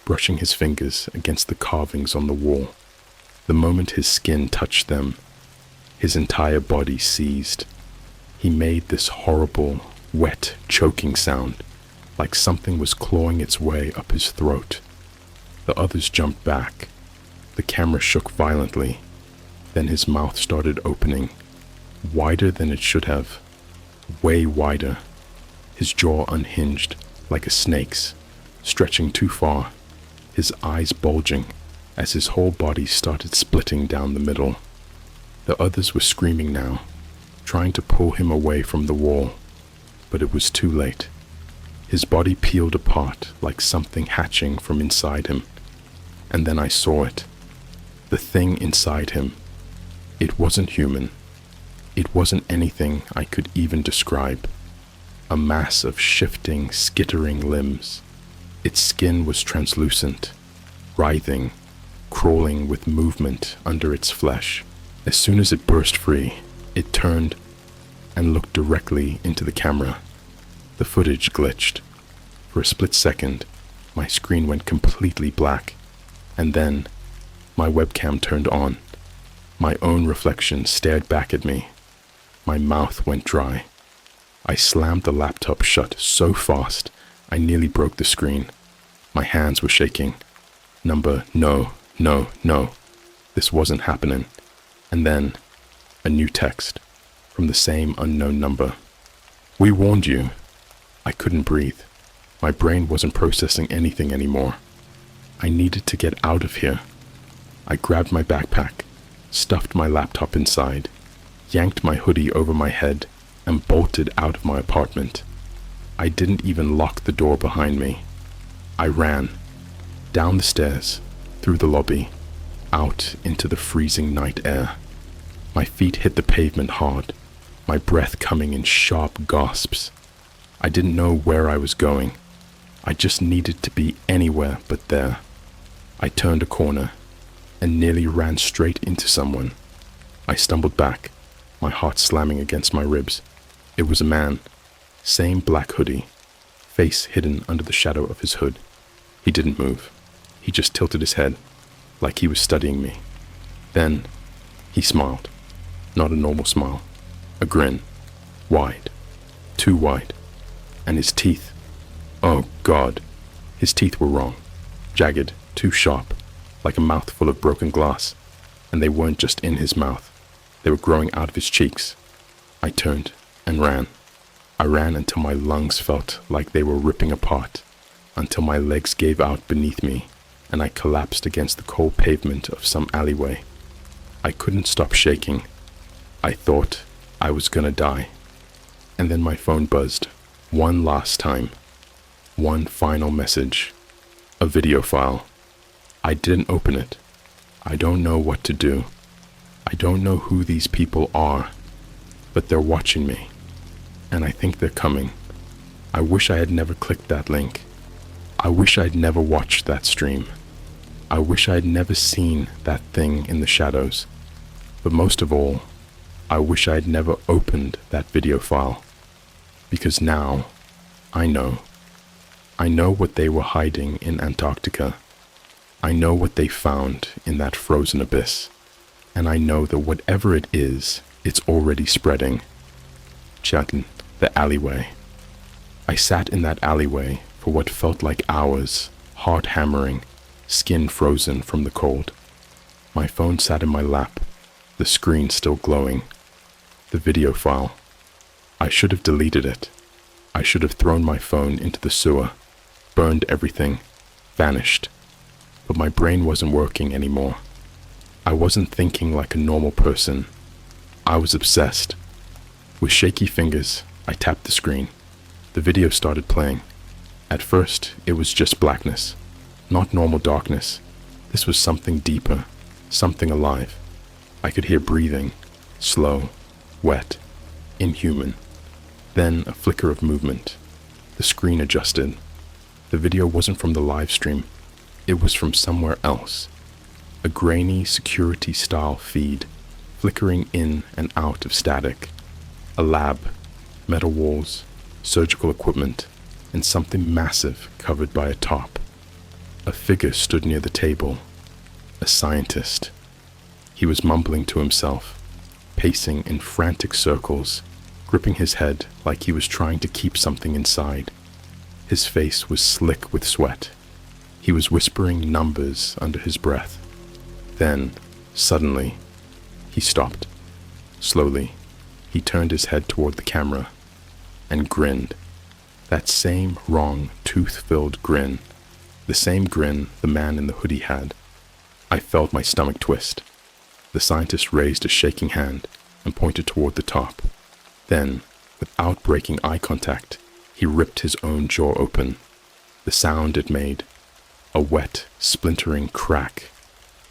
brushing his fingers against the carvings on the wall. The moment his skin touched them, his entire body seized. He made this horrible, wet, choking sound, like something was clawing its way up his throat. The others jumped back. The camera shook violently. Then his mouth started opening, wider than it should have, way wider. His jaw unhinged, like a snake's, stretching too far, his eyes bulging as his whole body started splitting down the middle. The others were screaming now, trying to pull him away from the wall, but it was too late. His body peeled apart like something hatching from inside him, and then I saw it. The thing inside him. It wasn't human. It wasn't anything I could even describe. A mass of shifting, skittering limbs. Its skin was translucent, writhing, crawling with movement under its flesh. As soon as it burst free, it turned and looked directly into the camera. The footage glitched. For a split second, my screen went completely black, and then my webcam turned on. My own reflection stared back at me. My mouth went dry. I slammed the laptop shut so fast, I nearly broke the screen. My hands were shaking. Number, no. This wasn't happening. And then, a new text from the same unknown number. We warned you. I couldn't breathe. My brain wasn't processing anything anymore. I needed to get out of here. I grabbed my backpack, stuffed my laptop inside, yanked my hoodie over my head, and bolted out of my apartment. I didn't even lock the door behind me. I ran, down the stairs, through the lobby, out into the freezing night air. My feet hit the pavement hard, my breath coming in sharp gasps. I didn't know where I was going. I just needed to be anywhere but there. I turned a corner and nearly ran straight into someone. I stumbled back, my heart slamming against my ribs. It was a man, same black hoodie, face hidden under the shadow of his hood. He didn't move. He just tilted his head, like he was studying me. Then, he smiled. Not a normal smile. A grin. Wide. Too wide. And his teeth. Oh God. His teeth were wrong. Jagged, too sharp, like a mouthful of broken glass. And they weren't just in his mouth. They were growing out of his cheeks. I turned and ran. I ran until my lungs felt like they were ripping apart, until my legs gave out beneath me, and I collapsed against the cold pavement of some alleyway. I couldn't stop shaking. I thought I was gonna die. And then my phone buzzed, one last time. One final message. A video file. I didn't open it. I don't know what to do. I don't know who these people are, but they're watching me, and I think they're coming. I wish I had never clicked that link. I wish I'd never watched that stream. I wish I'd never seen that thing in the shadows. But most of all, I wish I'd never opened that video file. Because now, I know. I know what they were hiding in Antarctica. I know what they found in that frozen abyss. And I know that whatever it is, it's already spreading. Chatting, the alleyway. I sat in that alleyway for what felt like hours, heart hammering, skin frozen from the cold. My phone sat in my lap, the screen still glowing. The video file. I should have deleted it. I should have thrown my phone into the sewer, burned everything, vanished. But my brain wasn't working anymore. I wasn't thinking like a normal person. I was obsessed. With shaky fingers, I tapped the screen. The video started playing. At first, it was just blackness, not normal darkness. This was something deeper, something alive. I could hear breathing, slow, wet, inhuman. Then a flicker of movement. The screen adjusted. The video wasn't from the live stream. It was from somewhere else. A grainy security-style feed, flickering in and out of static. A lab, metal walls, surgical equipment, and something massive covered by a tarp. A figure stood near the table. A scientist. He was mumbling to himself, pacing in frantic circles, gripping his head like he was trying to keep something inside. His face was slick with sweat. He was whispering numbers under his breath. Then, suddenly, he stopped. Slowly, he turned his head toward the camera and grinned. That same wrong, tooth-filled grin. The same grin the man in the hoodie had. I felt my stomach twist. The scientist raised a shaking hand and pointed toward the top. Then, without breaking eye contact, he ripped his own jaw open. The sound it made, a wet, splintering crack.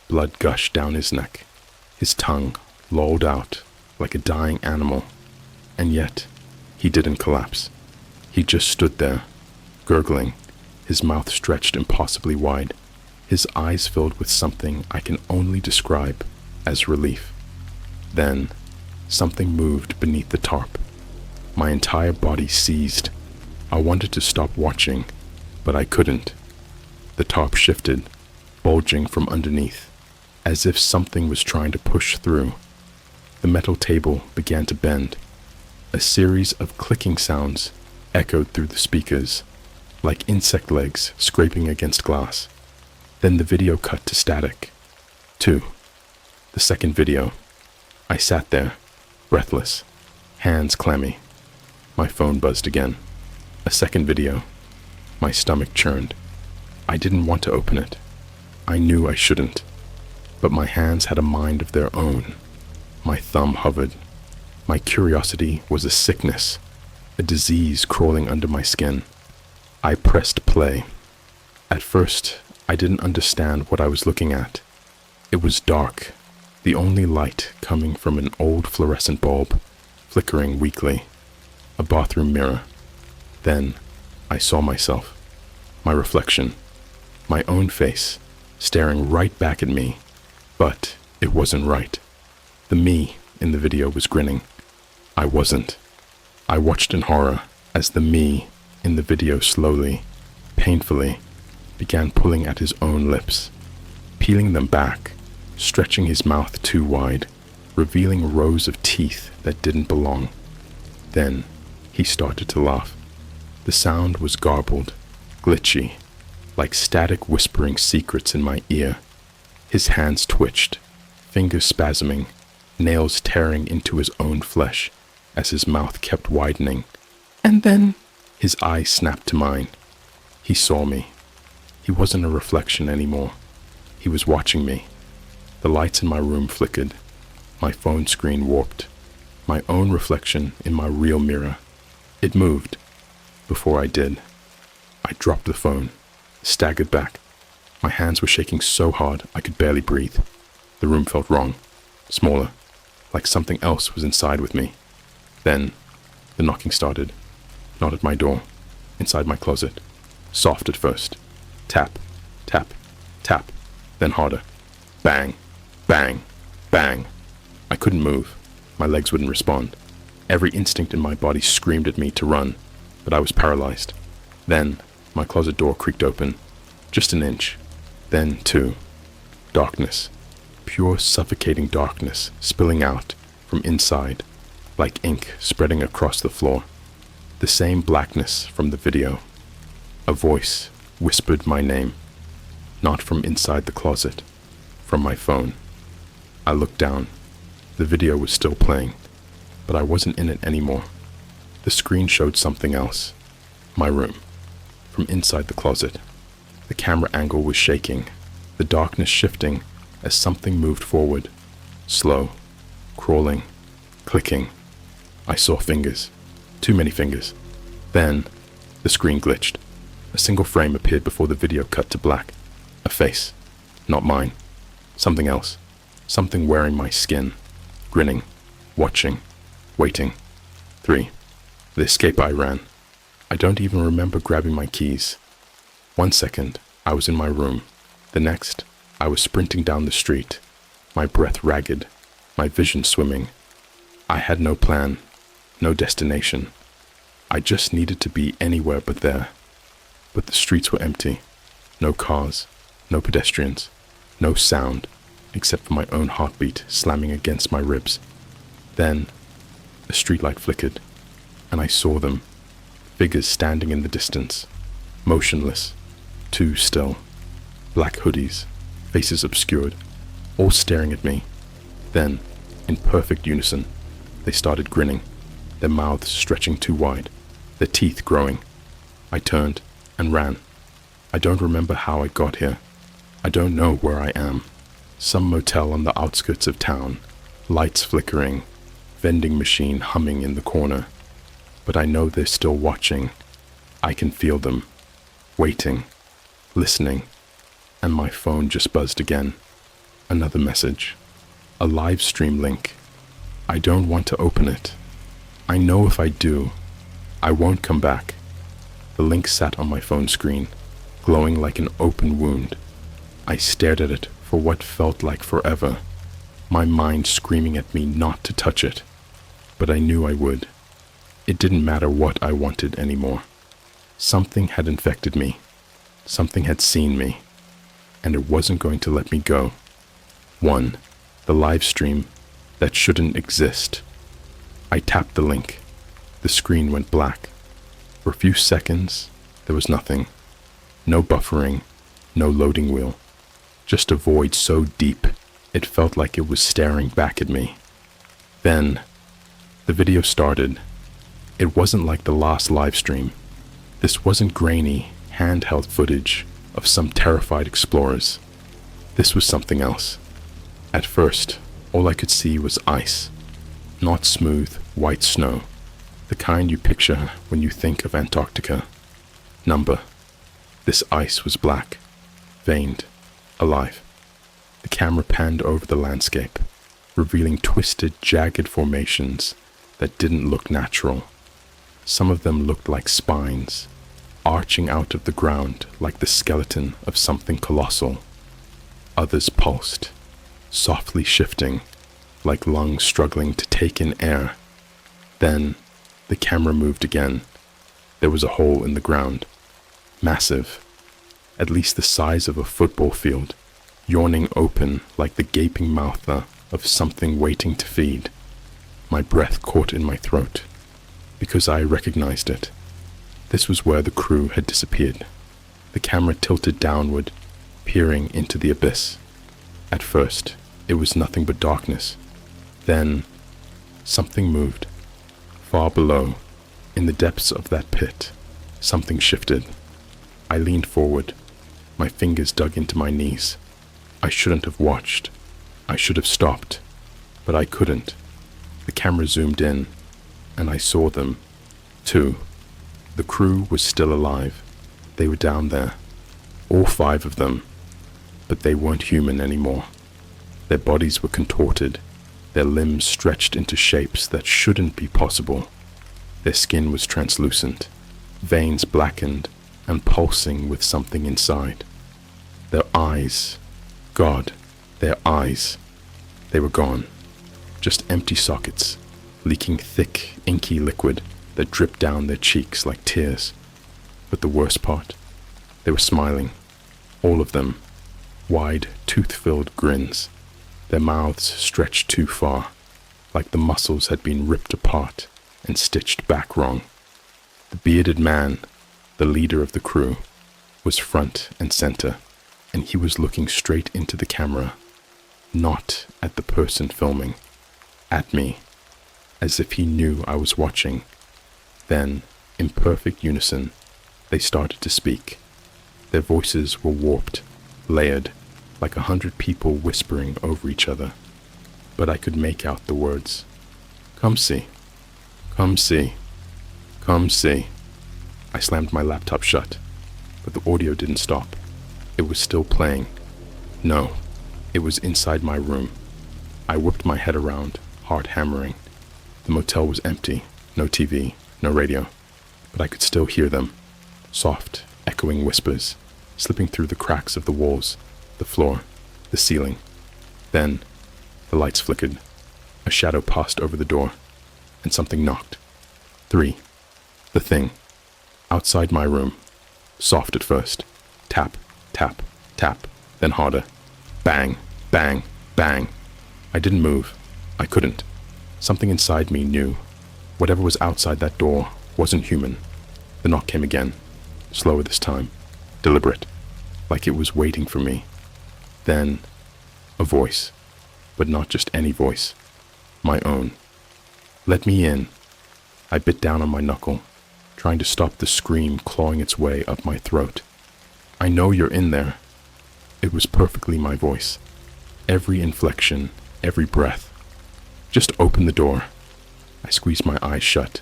Blood gushed down his neck. His tongue lolled out like a dying animal. And yet, he didn't collapse. He just stood there, gurgling, his mouth stretched impossibly wide, his eyes filled with something I can only describe as relief. Then, something moved beneath the tarp. My entire body seized. I wanted to stop watching, but I couldn't. The tarp shifted, bulging from underneath, as if something was trying to push through. The metal table began to bend. A series of clicking sounds echoed through the speakers, like insect legs scraping against glass. Then the video cut to static. 2. The second video. I sat there, breathless, hands clammy. My phone buzzed again. A second video. My stomach churned. I didn't want to open it. I knew I shouldn't. But my hands had a mind of their own. My thumb hovered. My curiosity was a sickness, a disease crawling under my skin. I pressed play. At first, I didn't understand what I was looking at. It was dark, the only light coming from an old fluorescent bulb, flickering weakly. A bathroom mirror. Then, I saw myself. My reflection. My own face, staring right back at me. But it wasn't right. The me in the video was grinning. I wasn't. I watched in horror as the me in the video slowly, painfully, began pulling at his own lips, peeling them back, stretching his mouth too wide, revealing rows of teeth that didn't belong. Then he started to laugh. The sound was garbled, glitchy, like static whispering secrets in my ear. His hands twitched, fingers spasming, nails tearing into his own flesh as his mouth kept widening. And then his eyes snapped to mine. He saw me. He wasn't a reflection anymore. He was watching me. The lights in my room flickered. My phone screen warped. My own reflection in my real mirror. It moved. Before I did, I dropped the phone, staggered back. My hands were shaking so hard I could barely breathe. The room felt wrong, smaller, like something else was inside with me. Then, the knocking started. Not at my door, inside my closet. Soft at first. Tap, tap, tap, then harder. Bang, bang, bang. I couldn't move. My legs wouldn't respond. Every instinct in my body screamed at me to run, but I was paralyzed. Then, my closet door creaked open, just an inch. Then 2. Darkness. Pure suffocating darkness spilling out from inside, like ink spreading across the floor. The same blackness from the video. A voice whispered my name, not from inside the closet, from my phone. I looked down. The video was still playing, but I wasn't in it anymore. The screen showed something else. My room. From inside the closet. The camera angle was shaking, the darkness shifting as something moved forward. Slow, crawling, clicking. I saw fingers. Too many fingers. Then, the screen glitched. A single frame appeared before the video cut to black. A face. Not mine. Something else. Something wearing my skin. Grinning. Watching. Waiting. 3. The escape I ran. I don't even remember grabbing my keys. 1 second, I was in my room. The next, I was sprinting down the street. My breath ragged. My vision swimming. I had no plan. No destination. I just needed to be anywhere but there. But the streets were empty. No cars. No pedestrians. No sound. except for my own heartbeat slamming against my ribs. Then, a streetlight flickered, and I saw them, figures standing in the distance, motionless, too still, black hoodies, faces obscured, all staring at me. Then, in perfect unison, they started grinning, their mouths stretching too wide, their teeth growing. I turned and ran. I don't remember how I got here. I don't know where I am. Some motel on the outskirts of town, lights flickering, vending machine humming in the corner. But I know they're still watching. I can feel them, waiting, listening, and my phone just buzzed again. Another message. A live stream link. I don't want to open it. I know if I do, I won't come back. The link sat on my phone screen, glowing like an open wound. I stared at it for what felt like forever, my mind screaming at me not to touch it. But I knew I would. It didn't matter what I wanted anymore. Something had infected me. Something had seen me. And it wasn't going to let me go. One, the live stream that shouldn't exist. I tapped the link. The screen went black. For a few seconds, there was nothing. No buffering, no loading wheel. Just a void so deep, it felt like it was staring back at me. Then, the video started. It wasn't like the last live stream. This wasn't grainy, handheld footage of some terrified explorers. This was something else. At first, all I could see was ice. Not smooth, white snow. The kind you picture when you think of Antarctica. Number. This ice was black, veined, alive. The camera panned over the landscape, revealing twisted, jagged formations that didn't look natural. Some of them looked like spines, arching out of the ground like the skeleton of something colossal. Others pulsed, softly shifting, like lungs struggling to take in air. Then, the camera moved again. There was a hole in the ground, massive, at least the size of a football field, yawning open like the gaping mouth of something waiting to feed. My breath caught in my throat, because I recognized it. This was where the crew had disappeared. The camera tilted downward, peering into the abyss. At first, it was nothing but darkness. Then, something moved. Far below, in the depths of that pit, something shifted. I leaned forward. My fingers dug into my knees. I shouldn't have watched. I should have stopped. But I couldn't. The camera zoomed in, and I saw them. Two. The crew was still alive. They were down there. All 5 of them. But they weren't human anymore. Their bodies were contorted, their limbs stretched into shapes that shouldn't be possible. Their skin was translucent, veins blackened and pulsing with something inside. Their eyes, God, their eyes, they were gone. Just empty sockets, leaking thick, inky liquid that dripped down their cheeks like tears. But the worst part, they were smiling, all of them, wide, tooth-filled grins. Their mouths stretched too far, like the muscles had been ripped apart and stitched back wrong. The bearded man, the leader of the crew, was front and center, and he was looking straight into the camera, not at the person filming, at me, as if he knew I was watching. Then, in perfect unison, they started to speak. Their voices were warped, layered, like 100 people whispering over each other. But I could make out the words. Come see. Come see. Come see. I slammed my laptop shut, but the audio didn't stop. It was still playing. No, it was inside my room. I whipped my head around, heart hammering. The motel was empty, no TV, no radio, but I could still hear them. Soft, echoing whispers, slipping through the cracks of the walls, the floor, the ceiling. Then, the lights flickered. A shadow passed over the door, and something knocked. 3. The thing. Outside my room. Soft at first. Tap, tap, tap, then harder. Bang, bang, Bang. I didn't move. I couldn't. Something inside me knew. Whatever was outside that door wasn't human. The knock came again. Slower this time. Deliberate. Like it was waiting for me. Then, a voice. But not just any voice. My own. Let me in. I bit down on my knuckle, trying to stop the scream clawing its way up my throat. I know you're in there. It was perfectly my voice. Every inflection, every breath. Just open the door. I squeezed my eyes shut.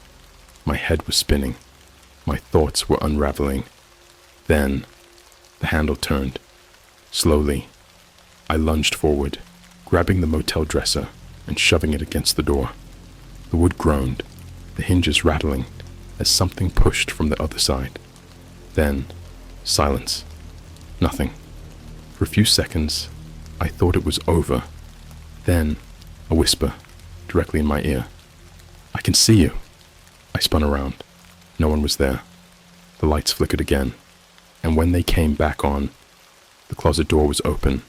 My head was spinning. My thoughts were unraveling. Then, the handle turned. Slowly, I lunged forward, grabbing the motel dresser and shoving it against the door. The wood groaned, the hinges rattling, as something pushed from the other side. Then, silence. Nothing. For a few seconds, I thought it was over. Then, a whisper, directly in my ear. I can see you. I spun around. No one was there. The lights flickered again, and when they came back on, the closet door was open.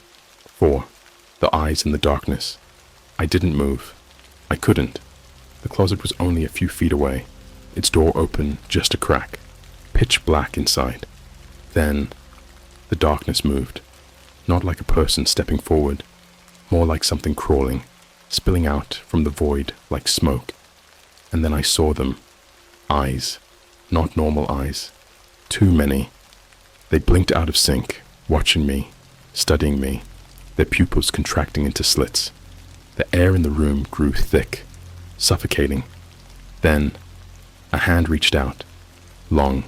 The eyes in the darkness. I didn't move. I couldn't. The closet was only a few feet away, its door open just a crack, pitch black inside. Then, the darkness moved, not like a person stepping forward, more like something crawling, spilling out from the void like smoke. And then I saw them. Eyes, not normal eyes. Too many. They blinked out of sync, watching me, studying me, their pupils contracting into slits. The air in the room grew thick, suffocating. Then, a hand reached out, long,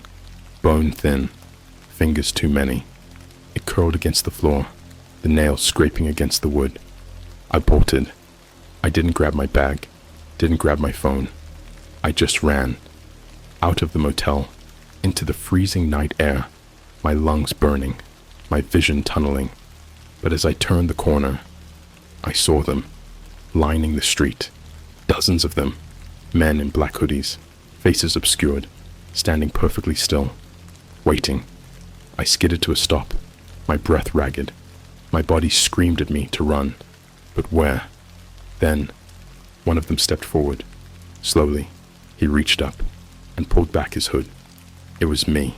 bone-thin, fingers too many. It curled against the floor, the nails scraping against the wood. I bolted. I didn't grab my bag, didn't grab my phone. I just ran, out of the motel, into the freezing night air, my lungs burning, my vision tunneling. But as I turned the corner, I saw them, lining the street, dozens of them, men in black hoodies, faces obscured, standing perfectly still, waiting. I skidded to a stop, my breath ragged. My body screamed at me to run, but where? Then, one of them stepped forward. Slowly, he reached up and pulled back his hood. It was me,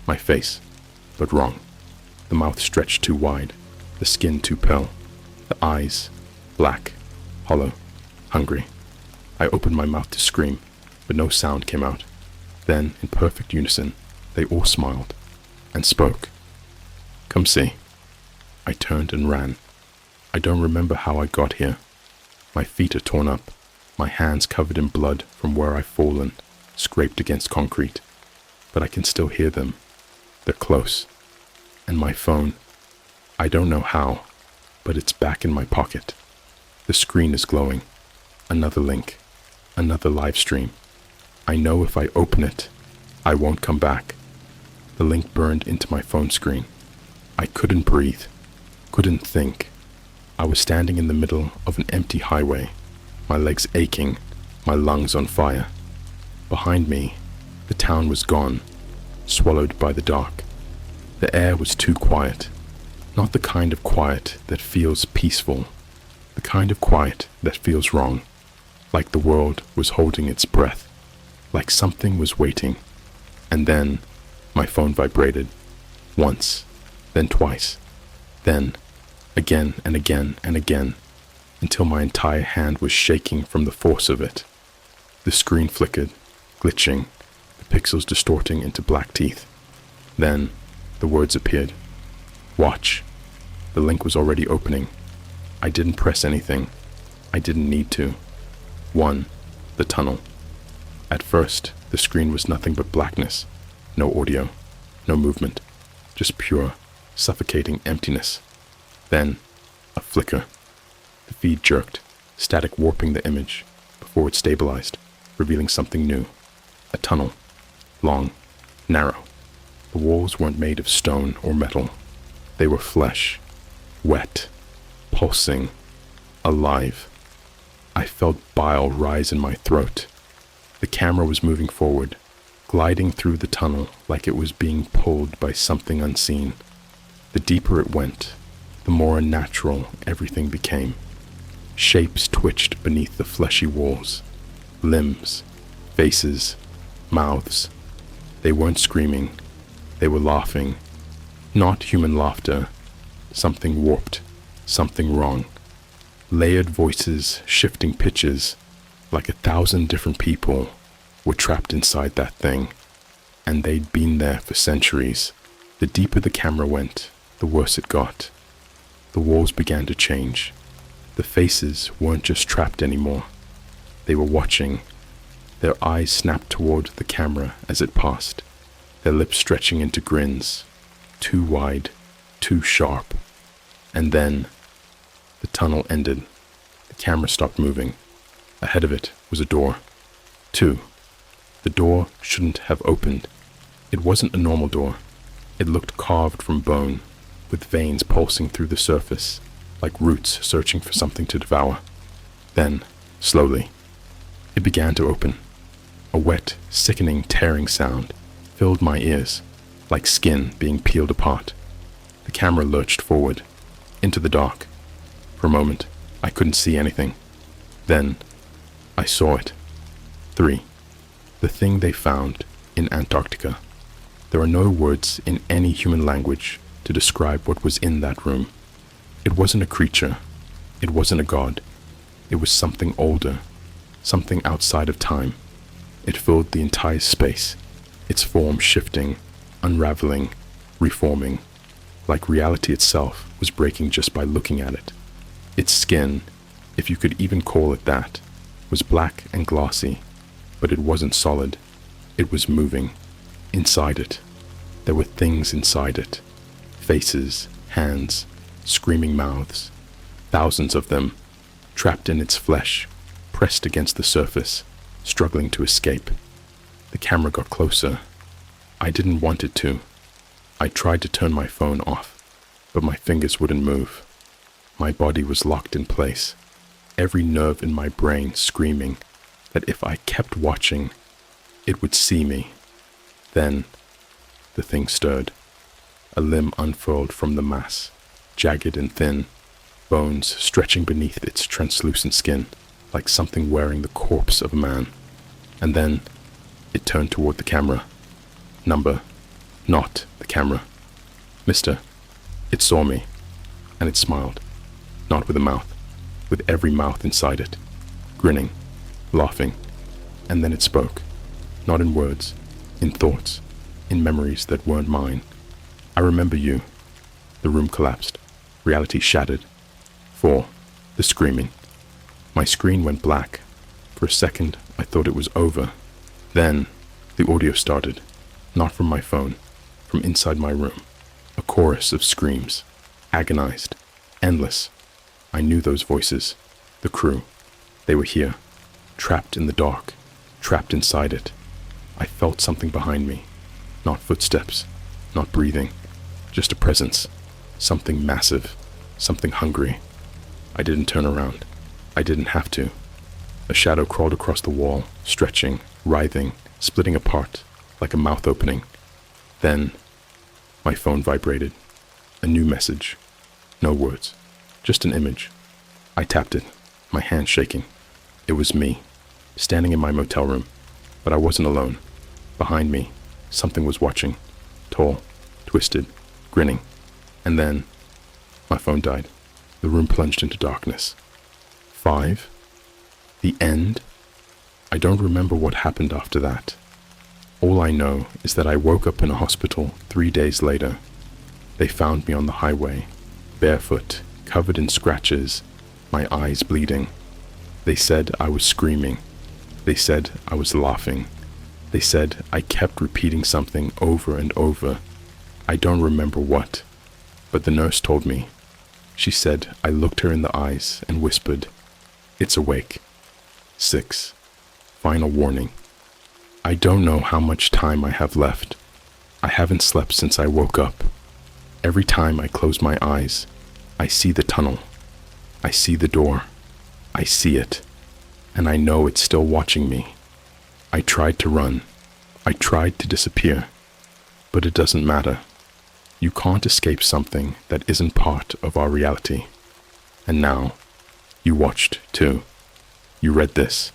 my face, but wrong. The mouth stretched too wide, the skin too pale, the eyes black, hollow, hungry. I opened my mouth to scream, but no sound came out. Then, in perfect unison, they all smiled and spoke. Come see. I turned and ran. I don't remember how I got here. My feet are torn up, my hands covered in blood from where I've fallen, scraped against concrete. But I can still hear them. They're close. And my phone, I don't know how, but it's back in my pocket. The screen is glowing. Another link. Another live stream. I know if I open it, I won't come back. The link burned into my phone screen. I couldn't breathe. Couldn't think. I was standing in the middle of an empty highway, my legs aching, my lungs on fire. Behind me, the town was gone, swallowed by the dark. The air was too quiet. Not the kind of quiet that feels peaceful. The kind of quiet that feels wrong. Like the world was holding its breath. Like something was waiting. And then, my phone vibrated. Once, then twice. Then, again and again and again, until my entire hand was shaking from the force of it. The screen flickered, glitching, the pixels distorting into black teeth. Then, the words appeared. Watch. The link was already opening. I didn't press anything. I didn't need to. 1. The tunnel. At first, the screen was nothing but blackness. No audio, no movement, just pure, suffocating emptiness. Then, a flicker. The feed jerked, static warping the image, before it stabilized, revealing something new. A tunnel. Long, narrow. The walls weren't made of stone or metal. They were flesh, wet, pulsing, alive. I felt bile rise in my throat. The camera was moving forward, gliding through the tunnel like it was being pulled by something unseen. The deeper it went, the more unnatural everything became. Shapes twitched beneath the fleshy walls. Limbs, faces, mouths. They weren't screaming. They were laughing. Not human laughter. Something warped. Something wrong. Layered voices, shifting pitches, like 1,000 different people were trapped inside that thing. And they'd been there for centuries. The deeper the camera went, the worse it got. The walls began to change. The faces weren't just trapped anymore. They were watching. Their eyes snapped toward the camera as it passed, their lips stretching into grins, too wide, too sharp. And then, the tunnel ended. The camera stopped moving. Ahead of it was a door. 2. The door shouldn't have opened. It wasn't a normal door. It looked carved from bone, with veins pulsing through the surface, like roots searching for something to devour. Then, slowly, it began to open. A wet, sickening, tearing sound filled my ears, like skin being peeled apart. The camera lurched forward, into the dark. For a moment, I couldn't see anything. Then, I saw it. 3. The thing they found in Antarctica. There are no words in any human language to describe what was in that room. It wasn't a creature. It wasn't a god. It was something older, something outside of time. It filled the entire space, its form shifting, unraveling, reforming, like reality itself was breaking just by looking at it. Its skin, if you could even call it that, was black and glossy, but it wasn't solid. It was moving. Inside it, there were things inside it. Faces, hands, screaming mouths. Thousands of them, trapped in its flesh, pressed against the surface, struggling to escape. The camera got closer. I didn't want it to. I tried to turn my phone off, but my fingers wouldn't move. My body was locked in place, every nerve in my brain screaming that if I kept watching, it would see me. Then, the thing stirred. A limb unfurled from the mass, jagged and thin, bones stretching beneath its translucent skin, like something wearing the corpse of a man. And then, it turned toward the camera. Number, not the camera. Mister, it saw me, and it smiled, not with a mouth, with every mouth inside it, grinning, laughing, and then it spoke, not in words, in thoughts, in memories that weren't mine. I remember you. The room collapsed, reality shattered. 4. The screaming. My screen went black. For a second, I thought it was over. Then, the audio started, not from my phone, from inside my room. A chorus of screams, agonized, endless. I knew those voices, the crew. They were here, trapped in the dark, trapped inside it. I felt something behind me, not footsteps, not breathing, just a presence, something massive, something hungry. I didn't turn around. I didn't have to. A shadow crawled across the wall, stretching, writhing, splitting apart, like a mouth opening. Then, my phone vibrated. A new message. No words, just an image. I tapped it, my hand shaking. It was me, standing in my motel room, but I wasn't alone. Behind me, something was watching, tall, twisted, grinning. And then, my phone died. The room plunged into darkness. 5. The end? I don't remember what happened after that. All I know is that I woke up in a hospital 3 days later. They found me on the highway, barefoot, covered in scratches, my eyes bleeding. They said I was screaming. They said I was laughing. They said I kept repeating something over and over. I don't remember what, but the nurse told me. She said I looked her in the eyes and whispered, "It's awake." 6. Final warning. I don't know how much time I have left. I haven't slept since I woke up. Every time I close my eyes, I see the tunnel. I see the door. I see it. And I know it's still watching me. I tried to run. I tried to disappear. But it doesn't matter. You can't escape something that isn't part of our reality. And now, you watched too. You read this.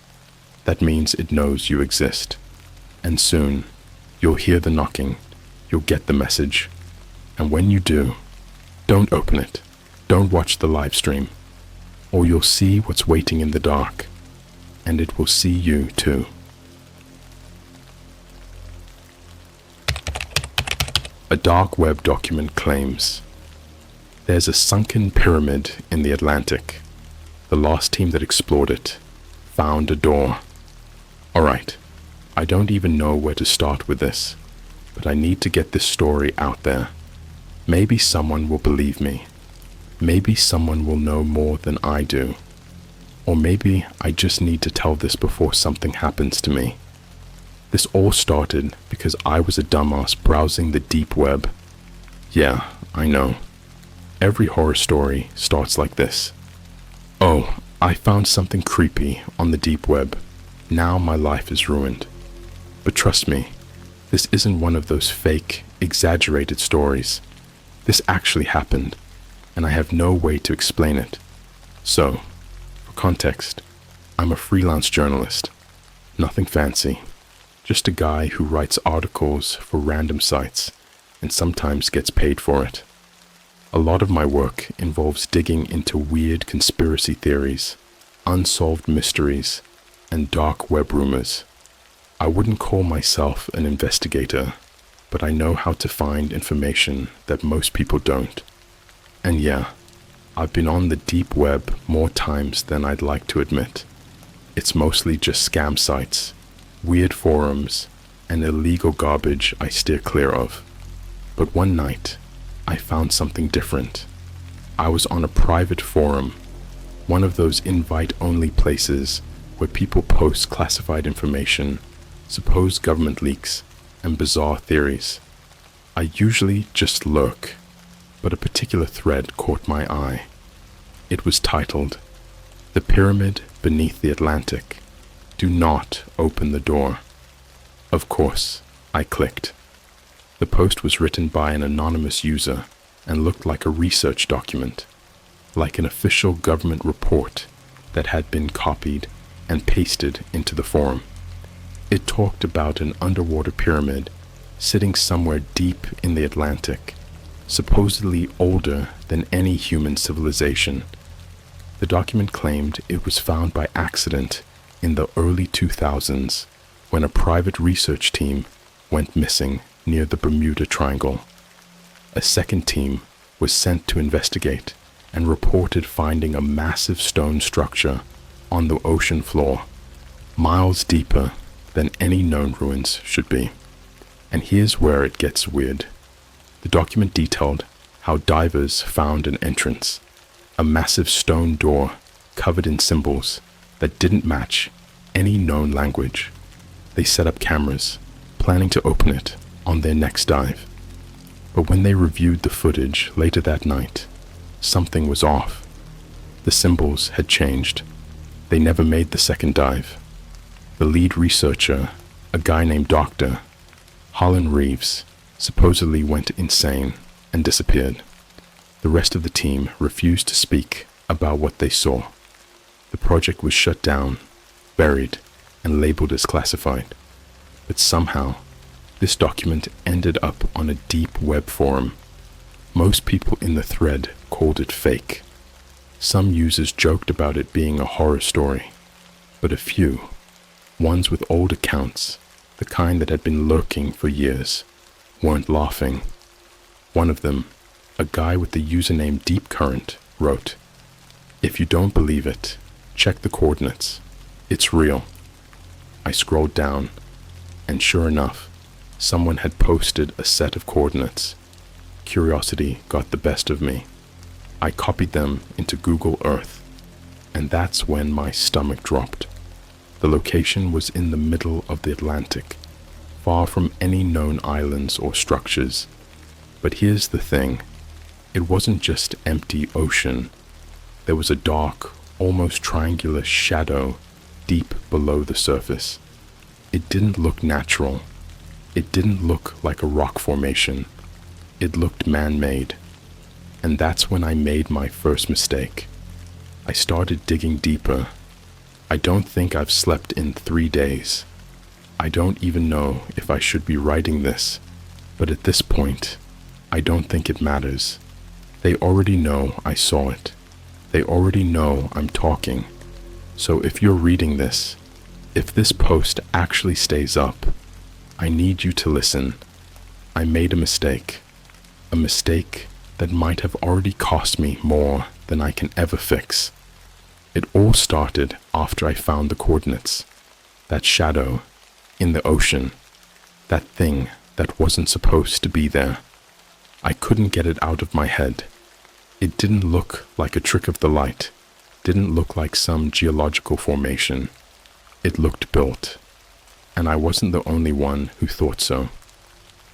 That means it knows you exist. And soon, you'll hear the knocking. You'll get the message. And when you do, don't open it. Don't watch the live stream. Or you'll see what's waiting in the dark. And it will see you too. A dark web document claims, there's a sunken pyramid in the Atlantic. The last team that explored it found a door. Alright, I don't even know where to start with this, but I need to get this story out there. Maybe someone will believe me. Maybe someone will know more than I do. Or maybe I just need to tell this before something happens to me. This all started because I was a dumbass browsing the deep web. Yeah, I know. Every horror story starts like this. Oh, I found something creepy on the deep web. Now my life is ruined. But trust me, this isn't one of those fake, exaggerated stories. This actually happened, and I have no way to explain it. So, for context, I'm a freelance journalist. Nothing fancy. Just a guy who writes articles for random sites and sometimes gets paid for it. A lot of my work involves digging into weird conspiracy theories, unsolved mysteries, and dark web rumors. I wouldn't call myself an investigator, but I know how to find information that most people don't. And yeah, I've been on the deep web more times than I'd like to admit. It's mostly just scam sites, weird forums, and illegal garbage I steer clear of. But one night, I found something different. I was on a private forum, one of those invite-only places where people post classified information, supposed government leaks, and bizarre theories. I usually just lurk, but a particular thread caught my eye. It was titled, "The Pyramid Beneath the Atlantic. Do not open the door." Of course, I clicked. The post was written by an anonymous user and looked like a research document, like an official government report that had been copied and pasted into the forum. It talked about an underwater pyramid sitting somewhere deep in the Atlantic, supposedly older than any human civilization. The document claimed it was found by accident in the early 2000s when a private research team went missing near the Bermuda Triangle. A second team was sent to investigate and reported finding a massive stone structure on the ocean floor, miles deeper than any known ruins should be. And here's where it gets weird. The document detailed how divers found an entrance, a massive stone door covered in symbols that didn't match any known language. They set up cameras, planning to open it on their next dive. But when they reviewed the footage later that night, something was off. The symbols had changed. They never made the second dive. The lead researcher, a guy named Dr. Holland Reeves, supposedly went insane and disappeared. The rest of the team refused to speak about what they saw. The project was shut down, buried, and labeled as classified. But somehow, this document ended up on a deep web forum. Most people in the thread called it fake. Some users joked about it being a horror story, but a few, ones with old accounts, the kind that had been lurking for years, weren't laughing. One of them, a guy with the username Deep Current, wrote, "If you don't believe it, check the coordinates. It's real." I scrolled down, and sure enough, someone had posted a set of coordinates. Curiosity got the best of me. I copied them into Google Earth, and that's when my stomach dropped. The location was in the middle of the Atlantic, far from any known islands or structures. But here's the thing. It wasn't just empty ocean. There was a dark, almost triangular shadow deep below the surface. It didn't look natural. It didn't look like a rock formation. It looked man-made. And that's when I made my first mistake. I started digging deeper. I don't think I've slept in 3 days. I don't even know if I should be writing this, but at this point, I don't think it matters. They already know I saw it. They already know I'm talking. So if you're reading this, if this post actually stays up, I need you to listen. I made a mistake. A mistake that might have already cost me more than I can ever fix. It all started after I found the coordinates. That shadow in the ocean. That thing that wasn't supposed to be there. I couldn't get it out of my head. It didn't look like a trick of the light. Didn't look like some geological formation. It looked built. And I wasn't the only one who thought so.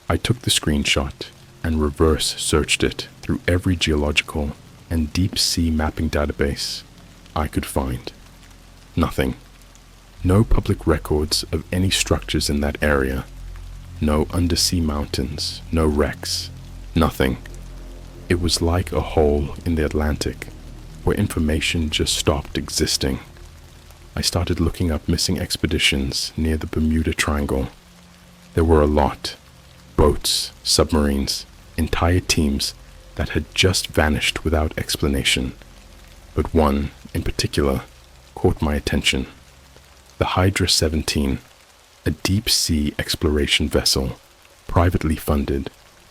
I took the screenshot and reverse searched it through every geological and deep sea mapping database I could find. Nothing. No public records of any structures in that area. No undersea mountains, no wrecks, nothing. It was like a hole in the Atlantic where information just stopped existing. I started looking up missing expeditions near the Bermuda Triangle. There were a lot. Boats, submarines, entire teams that had just vanished without explanation. But one, in particular, caught my attention. The Hydra 17, a deep-sea exploration vessel, privately funded,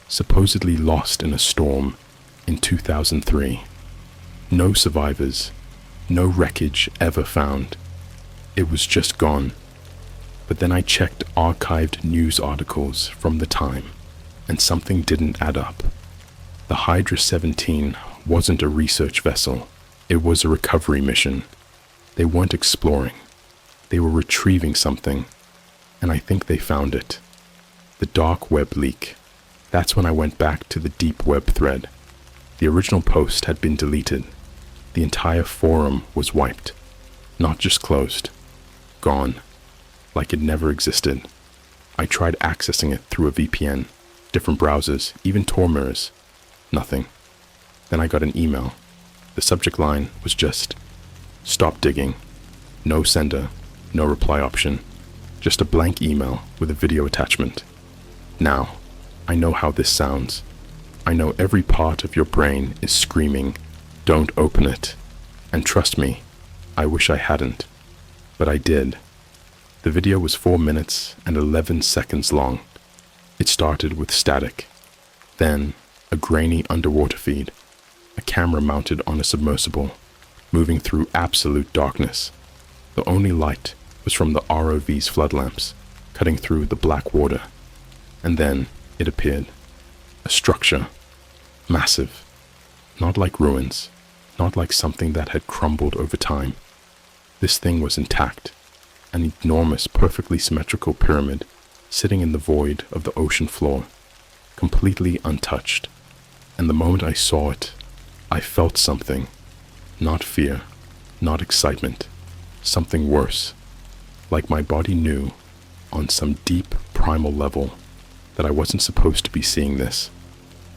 supposedly lost in a storm in 2003. No survivors, no wreckage ever found. It was just gone. But then I checked archived news articles from the time, and something didn't add up. The Hydra 17 wasn't a research vessel. It was a recovery mission. They weren't exploring. They were retrieving something, and I think they found it. The dark web leak. That's when I went back to the deep web thread. The original post had been deleted. The entire forum was wiped. Not just closed. Gone. Like it never existed. I tried accessing it through a VPN, different browsers, even Tor mirrors. Nothing. Then I got an email. The subject line was just, "Stop digging." No sender, no reply option. Just a blank email with a video attachment. Now, I know how this sounds. I know every part of your brain is screaming, "Don't open it." And trust me, I wish I hadn't. But I did. The video was 4 minutes and 11 seconds long. It started with static. Then, a grainy underwater feed. A camera mounted on a submersible, moving through absolute darkness. The only light was from the ROV's flood lamps, cutting through the black water. And then it appeared. A structure. Massive. Not like ruins. Not like something that had crumbled over time. This thing was intact. An enormous, perfectly symmetrical pyramid sitting in the void of the ocean floor, completely untouched. And the moment I saw it, I felt something. Not fear, not excitement. Something worse. Like my body knew, on some deep, primal level, that I wasn't supposed to be seeing this.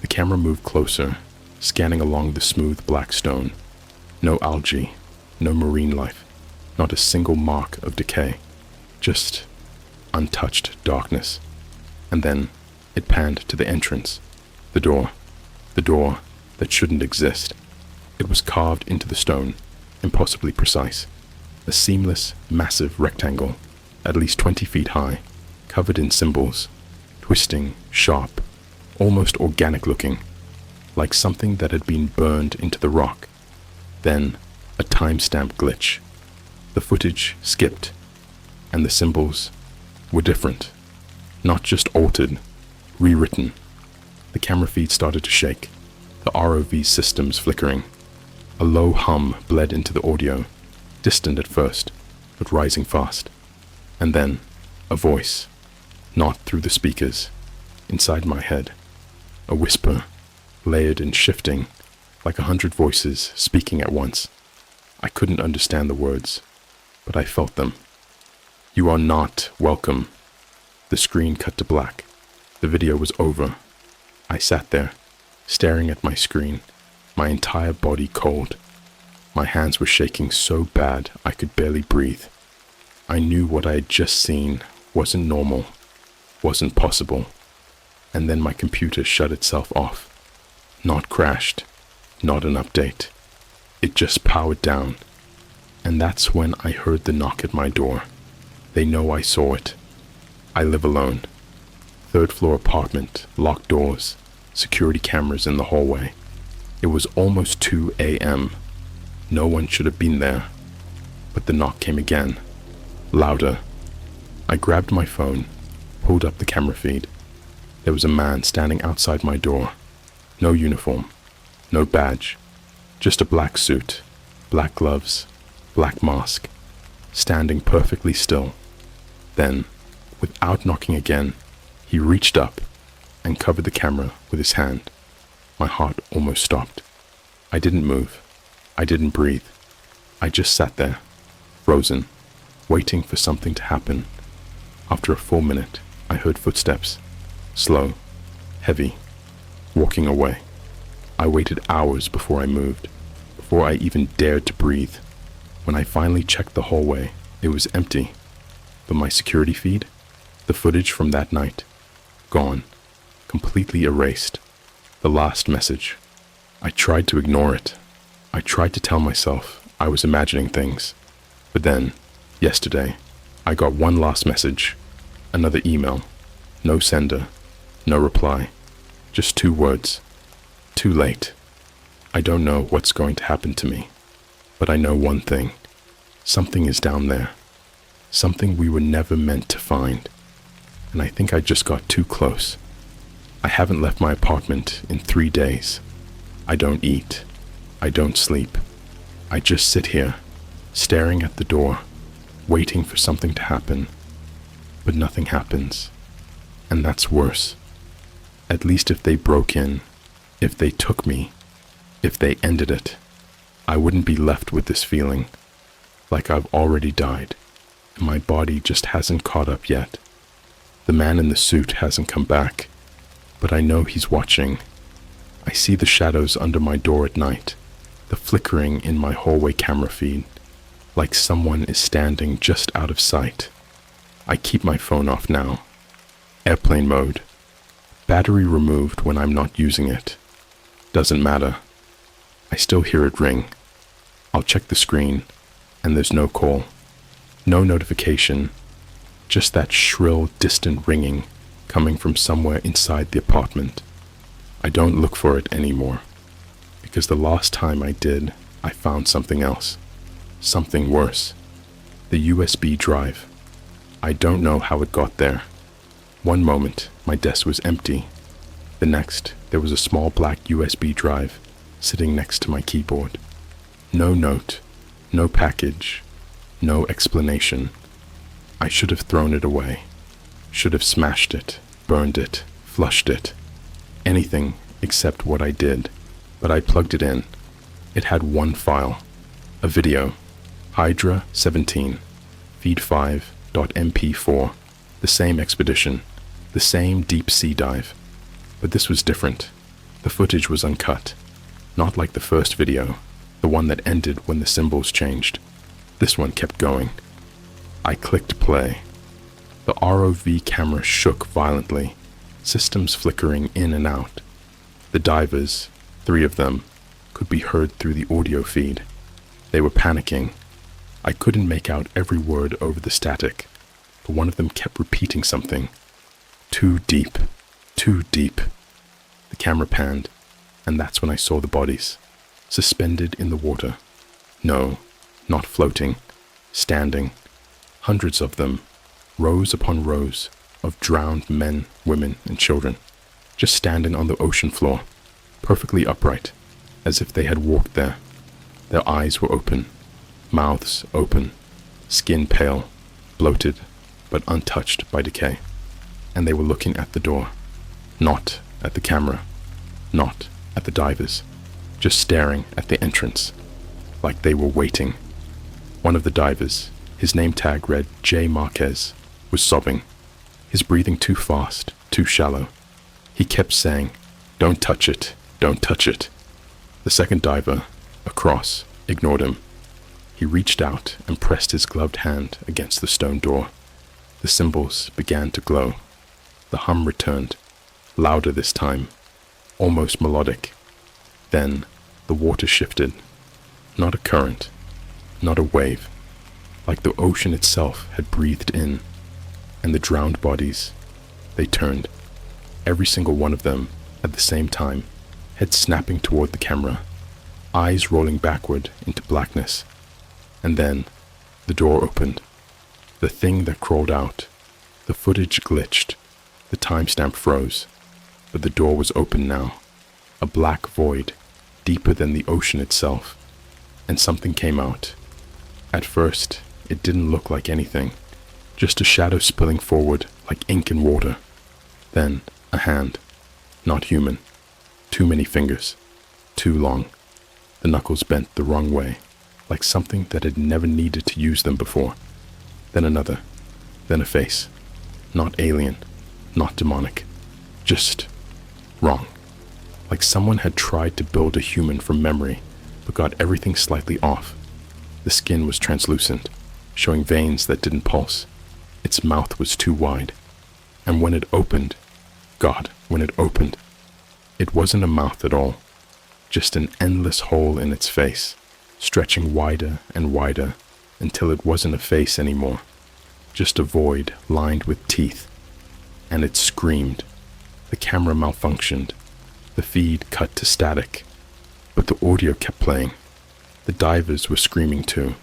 The camera moved closer, scanning along the smooth black stone. No algae, no marine life, not a single mark of decay. Just untouched darkness. And then it panned to the entrance. The door that shouldn't exist. It was carved into the stone, impossibly precise. A seamless, massive rectangle, at least 20 feet high, covered in symbols, twisting, sharp, almost organic looking, like something that had been burned into the rock. Then, a timestamp glitch. The footage skipped, and the symbols were different. Not just altered, rewritten. The camera feed started to shake, the ROV systems flickering. A low hum bled into the audio, distant at first, but rising fast. And then, a voice, not through the speakers, inside my head. A whisper, layered and shifting, like 100 voices speaking at once. I couldn't understand the words, but I felt them. "You are not welcome." The screen cut to black. The video was over. I sat there, staring at my screen, my entire body cold. My hands were shaking so bad I could barely breathe. I knew what I had just seen wasn't normal, wasn't possible. And then my computer shut itself off. Not crashed, not an update. It just powered down. And that's when I heard the knock at my door. They know I saw it. I live alone. Third floor apartment, locked doors, security cameras in the hallway. It was almost 2 a.m. No one should have been there. But the knock came again, louder. I grabbed my phone, pulled up the camera feed. There was a man standing outside my door. No uniform, no badge, just a black suit, black gloves, black mask, standing perfectly still. Then, without knocking again, he reached up and covered the camera with his hand. My heart almost stopped. I didn't move. I didn't breathe. I just sat there, frozen, waiting for something to happen. After a full minute, I heard footsteps, slow, heavy, walking away. I waited hours before I moved, before I even dared to breathe. When I finally checked the hallway, it was empty. But my security feed, the footage from that night, gone, completely erased. The last message. I tried to ignore it. I tried to tell myself I was imagining things. But then, yesterday, I got one last message, another email, no sender, no reply, just 2 words. Too late. I don't know what's going to happen to me, but I know one thing. Something is down there. Something we were never meant to find. And I think I just got too close. I haven't left my apartment in 3 days. I don't eat. I don't sleep. I just sit here, staring at the door, waiting for something to happen. But nothing happens. And that's worse. At least if they broke in, if they took me, if they ended it, I wouldn't be left with this feeling, like I've already died, and my body just hasn't caught up yet. The man in the suit hasn't come back, but I know he's watching. I see the shadows under my door at night, the flickering in my hallway camera feed, like someone is standing just out of sight. I keep my phone off now. Airplane mode. Battery removed when I'm not using it. Doesn't matter. I still hear it ring. I'll check the screen, and there's no call. No notification. Just that shrill, distant ringing coming from somewhere inside the apartment. I don't look for it anymore, because the last time I did, I found something else. Something worse. The USB drive. I don't know how it got there. One moment, my desk was empty. The next, there was a small black USB drive sitting next to my keyboard. No note, no package, no explanation. I should have thrown it away. Should have smashed it, burned it, flushed it. Anything except what I did. But I plugged it in. It had one file. A video. Hydra 17. Feed 5.mp4. The same expedition. The same deep sea dive. But this was different. The footage was uncut. Not like the first video, the one that ended when the symbols changed. This one kept going. I clicked play. The ROV camera shook violently, systems flickering in and out. The divers, 3 of them, could be heard through the audio feed. They were panicking. I couldn't make out every word over the static, but one of them kept repeating something. Too deep, too deep. The camera panned, and that's when I saw the bodies, suspended in the water. No, not floating, standing. Hundreds of them, rows upon rows of drowned men, women, and children, just standing on the ocean floor, perfectly upright, as if they had walked there. Their eyes were open, mouths open, skin pale, bloated, but untouched by decay. And they were looking at the door, not at the camera, not at the divers, just staring at the entrance, like they were waiting. One of the divers, his name tag read J. Marquez, was sobbing, his breathing too fast, too shallow. He kept saying, Don't touch it. Don't touch it. The second diver, across, ignored him. He reached out and pressed his gloved hand against the stone door. The symbols began to glow. The hum returned, louder this time, almost melodic. Then the water shifted. Not a current, not a wave, like the ocean itself had breathed in. And the drowned bodies, they turned, every single one of them at the same time, head snapping toward the camera, eyes rolling backward into blackness. And then the door opened. The thing that crawled out, the footage glitched, the timestamp froze, but the door was open now, a black void, deeper than the ocean itself, and something came out. At first, it didn't look like anything, just a shadow spilling forward like ink in water. Then a hand, not human, too many fingers, too long, the knuckles bent the wrong way, like something that had never needed to use them before. Then another, then a face, not alien, not demonic, just wrong, like someone had tried to build a human from memory, but got everything slightly off. The skin was translucent, showing veins that didn't pulse. Its mouth was too wide, and when it opened, God, when it opened, it wasn't a mouth at all, just an endless hole in its face, stretching wider and wider until it wasn't a face anymore, just a void lined with teeth. And it screamed. The camera malfunctioned. The feed cut to static, but the audio kept playing. The divers were screaming too.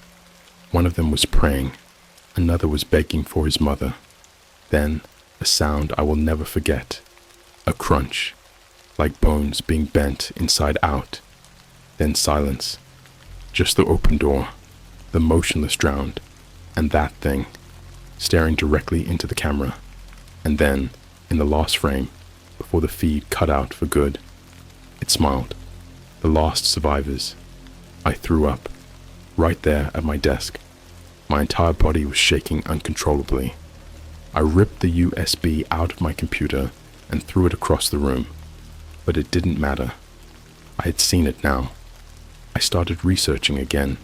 One of them was praying. Another was begging for his mother. Then a sound I will never forget. A crunch, like bones being bent inside out. Then silence. Just the open door, the motionless drowned, and that thing, staring directly into the camera. And then, in the last frame, before the feed cut out for good, it smiled. The lost survivors. I threw up, right there at my desk. My entire body was shaking uncontrollably. I ripped the USB out of my computer and threw it across the room. But it didn't matter. I had seen it now. I started researching again.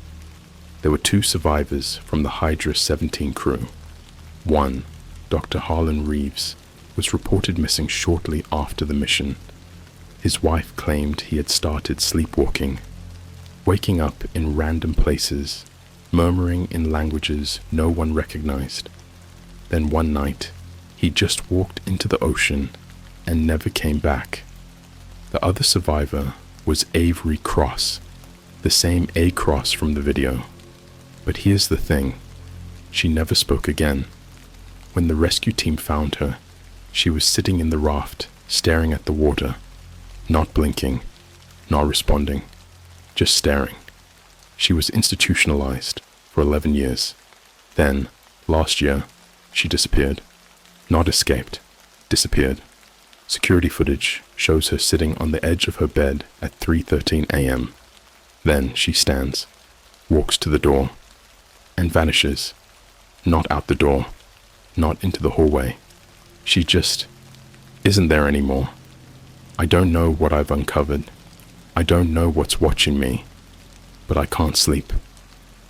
There were 2 survivors from the Hydra 17 crew. One, Dr. Harlan Reeves, was reported missing shortly after the mission. His wife claimed he had started sleepwalking, waking up in random places, murmuring in languages no one recognized. Then one night, he just walked into the ocean and never came back. The other survivor was Avery Cross, the same A Cross from the video. But here's the thing, she never spoke again. When the rescue team found her, she was sitting in the raft, staring at the water, not blinking, not responding, just staring. She was institutionalized for 11 years. Then, last year, she disappeared. Not escaped, disappeared. Security footage shows her sitting on the edge of her bed at 3:13 a.m. Then she stands, walks to the door, and vanishes. Not out the door, not into the hallway. She just isn't there anymore. I don't know what I've uncovered. I don't know what's watching me. But I can't sleep,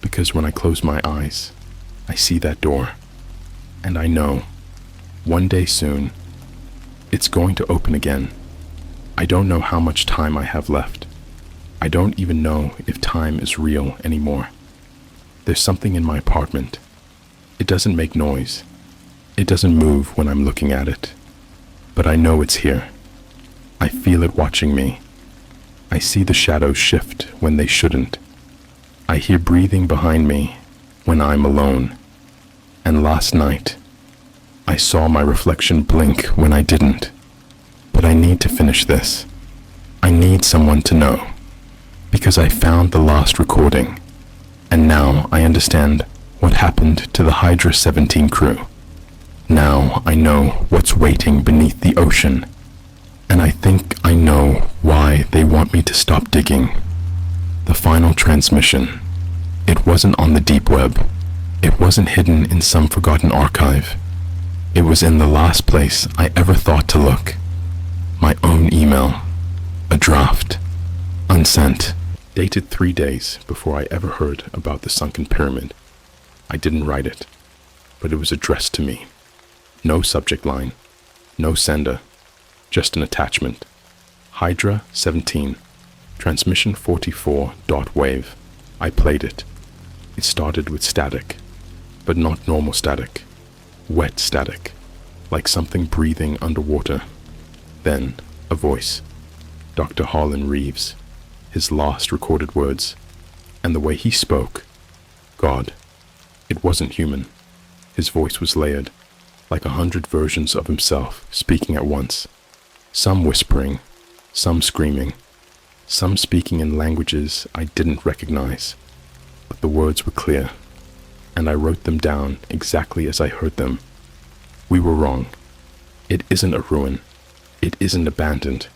because when I close my eyes, I see that door. And I know, one day soon, it's going to open again. I don't know how much time I have left. I don't even know if time is real anymore. There's something in my apartment. It doesn't make noise. It doesn't move when I'm looking at it. But I know it's here. I feel it watching me. I see the shadows shift when they shouldn't. I hear breathing behind me when I'm alone. And last night, I saw my reflection blink when I didn't. But I need to finish this. I need someone to know. Because I found the last recording. And now I understand what happened to the Hydra 17 crew. Now I know what's waiting beneath the ocean. And I think I know why they want me to stop digging. The final transmission. It wasn't on the deep web. It wasn't hidden in some forgotten archive. It was in the last place I ever thought to look. My own email. A draft. Unsent. Dated 3 days before I ever heard about the sunken pyramid. I didn't write it, but it was addressed to me. No subject line. No sender. Just an attachment. Hydra 17. Transmission 44. Wave. I played it. It started with static, but not normal static. Wet static, like something breathing underwater. Then, a voice. Dr. Harlan Reeves. His last recorded words. And the way he spoke. God. It wasn't human. His voice was layered, like 100 versions of himself speaking at once. Some whispering, some screaming, some speaking in languages I didn't recognize. But the words were clear, and I wrote them down exactly as I heard them. We were wrong. It isn't a ruin. It isn't abandoned.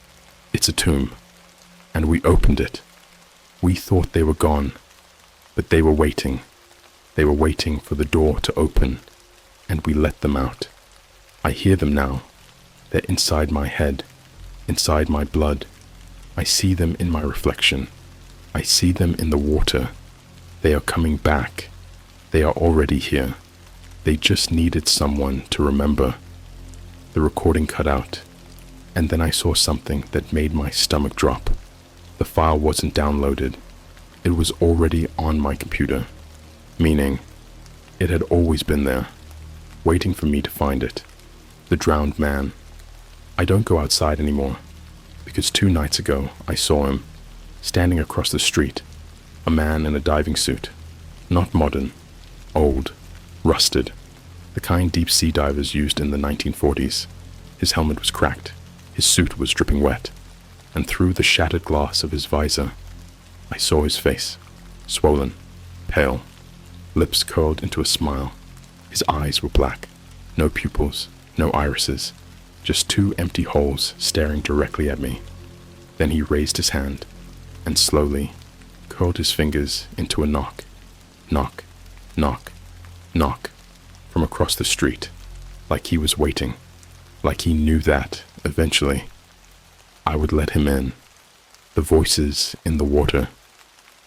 It's a tomb. And we opened it. We thought they were gone, but they were waiting. They were waiting for the door to open, and we let them out. I hear them now. They're inside my head, inside my blood. I see them in my reflection. I see them in the water. They are coming back. They are already here. They just needed someone to remember. The recording cut out, and then I saw something that made my stomach drop. The file wasn't downloaded. It was already on my computer, meaning it had always been there, waiting for me to find it. The drowned man. I don't go outside anymore, because 2 nights ago I saw him, standing across the street, a man in a diving suit, not modern, old, rusted, the kind deep sea divers used in the 1940s. His helmet was cracked, his suit was dripping wet, and through the shattered glass of his visor, I saw his face, swollen, pale, lips curled into a smile. His eyes were black, no pupils, no irises, just 2 empty holes staring directly at me. Then he raised his hand and slowly curled his fingers into a knock, knock, knock, knock, from across the street, like he was waiting, like he knew that, eventually, I would let him in. The voices in the water.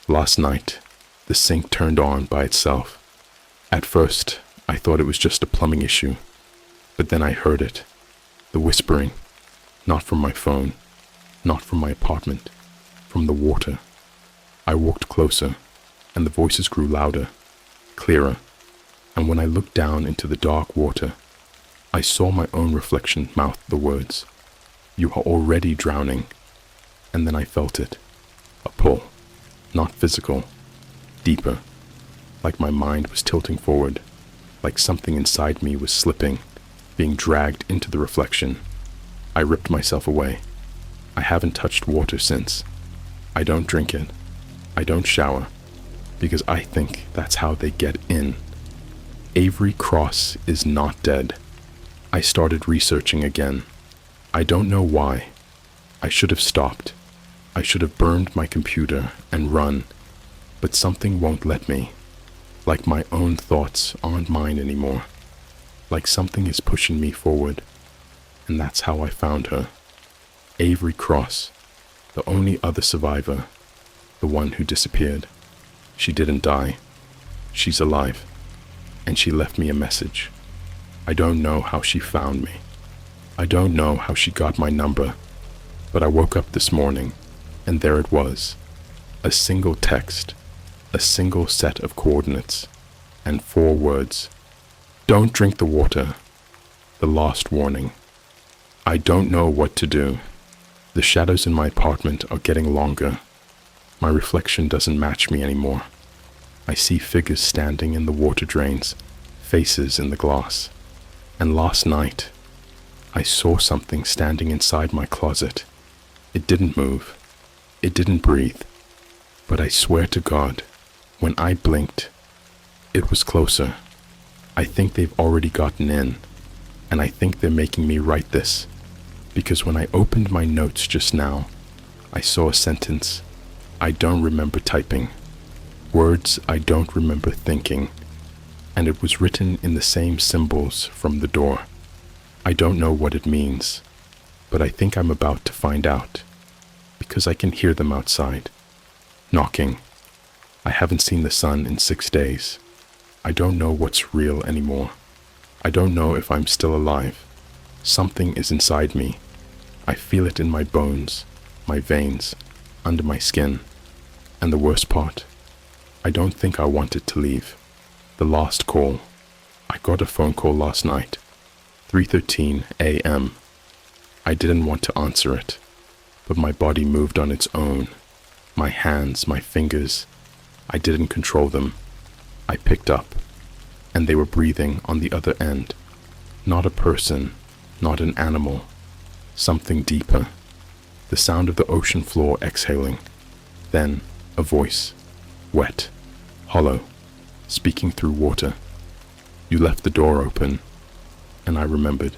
Last night, the sink turned on by itself. At first, I thought it was just a plumbing issue, but then I heard it, the whispering, not from my phone, not from my apartment, from the water. I walked closer, and the voices grew louder, clearer, and when I looked down into the dark water, I saw my own reflection mouth the words, "You are already drowning." And then I felt it, a pull, not physical, deeper, like my mind was tilting forward, like something inside me was slipping, being dragged into the reflection. I ripped myself away. I haven't touched water since. I don't drink it. I don't shower, because I think that's how they get in. Avery Cross is not dead. I started researching again. I don't know why. I should have stopped. I should have burned my computer and run, but something won't let me. Like my own thoughts aren't mine anymore. Like something is pushing me forward. And that's how I found her. Avery Cross, the only other survivor, the one who disappeared. She didn't die. She's alive. And she left me a message. I don't know how she found me. I don't know how she got my number, but I woke up this morning, and there it was. A single text, a single set of coordinates, and 4 words. Don't drink the water. The last warning. I don't know what to do. The shadows in my apartment are getting longer. My reflection doesn't match me anymore. I see figures standing in the water drains, faces in the glass. And last night, I saw something standing inside my closet. It didn't move. It didn't breathe. But I swear to God, when I blinked, it was closer. I think they've already gotten in, and I think they're making me write this, because when I opened my notes just now, I saw a sentence I don't remember typing, words I don't remember thinking, and it was written in the same symbols from the door. I don't know what it means, but I think I'm about to find out, because I can hear them outside, knocking. I haven't seen the sun in 6 days. I don't know what's real anymore. I don't know if I'm still alive. Something is inside me. I feel it in my bones, my veins, under my skin. And the worst part, I don't think I wanted to leave. The last call. I got a phone call last night, 3:13 a.m. I didn't want to answer it, but my body moved on its own. My hands, my fingers, I didn't control them. I picked up, and they were breathing on the other end. Not a person, not an animal, something deeper. The sound of the ocean floor exhaling. Then a voice, wet, hollow, speaking through water. You left the door open, and I remembered.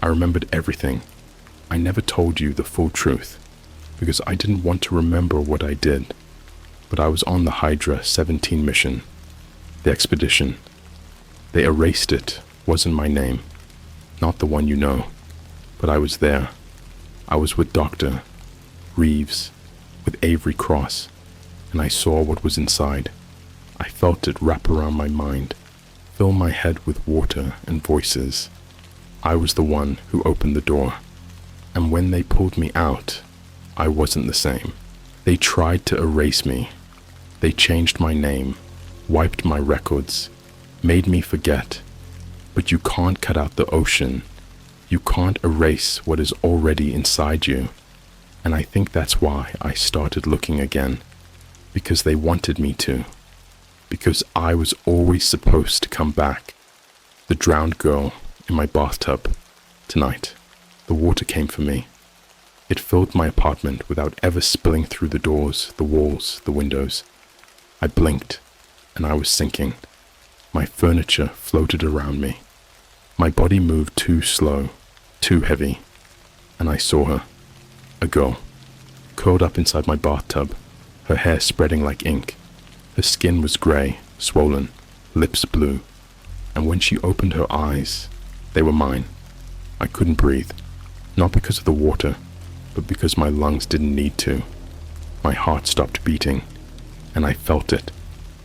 I remembered everything. I never told you the full truth, because I didn't want to remember what I did. But I was on the Hydra 17 mission, the expedition. They erased it, wasn't my name, not the one you know, but I was there. I was with Dr. Reeves, with Avery Cross, and I saw what was inside. I felt it wrap around my mind, fill my head with water and voices. I was the one who opened the door, and when they pulled me out, I wasn't the same. They tried to erase me. They changed my name, wiped my records, made me forget. But you can't cut out the ocean. You can't erase what is already inside you. And I think that's why I started looking again, because they wanted me to. Because I was always supposed to come back. The drowned girl in my bathtub. Tonight, the water came for me. It filled my apartment without ever spilling through the doors, the walls, the windows. I blinked, and I was sinking. My furniture floated around me. My body moved too slow, too heavy, and I saw her. A girl, curled up inside my bathtub, her hair spreading like ink. Her skin was grey, swollen, lips blue, and when she opened her eyes, they were mine. I couldn't breathe, not because of the water, but because my lungs didn't need to. My heart stopped beating, and I felt it,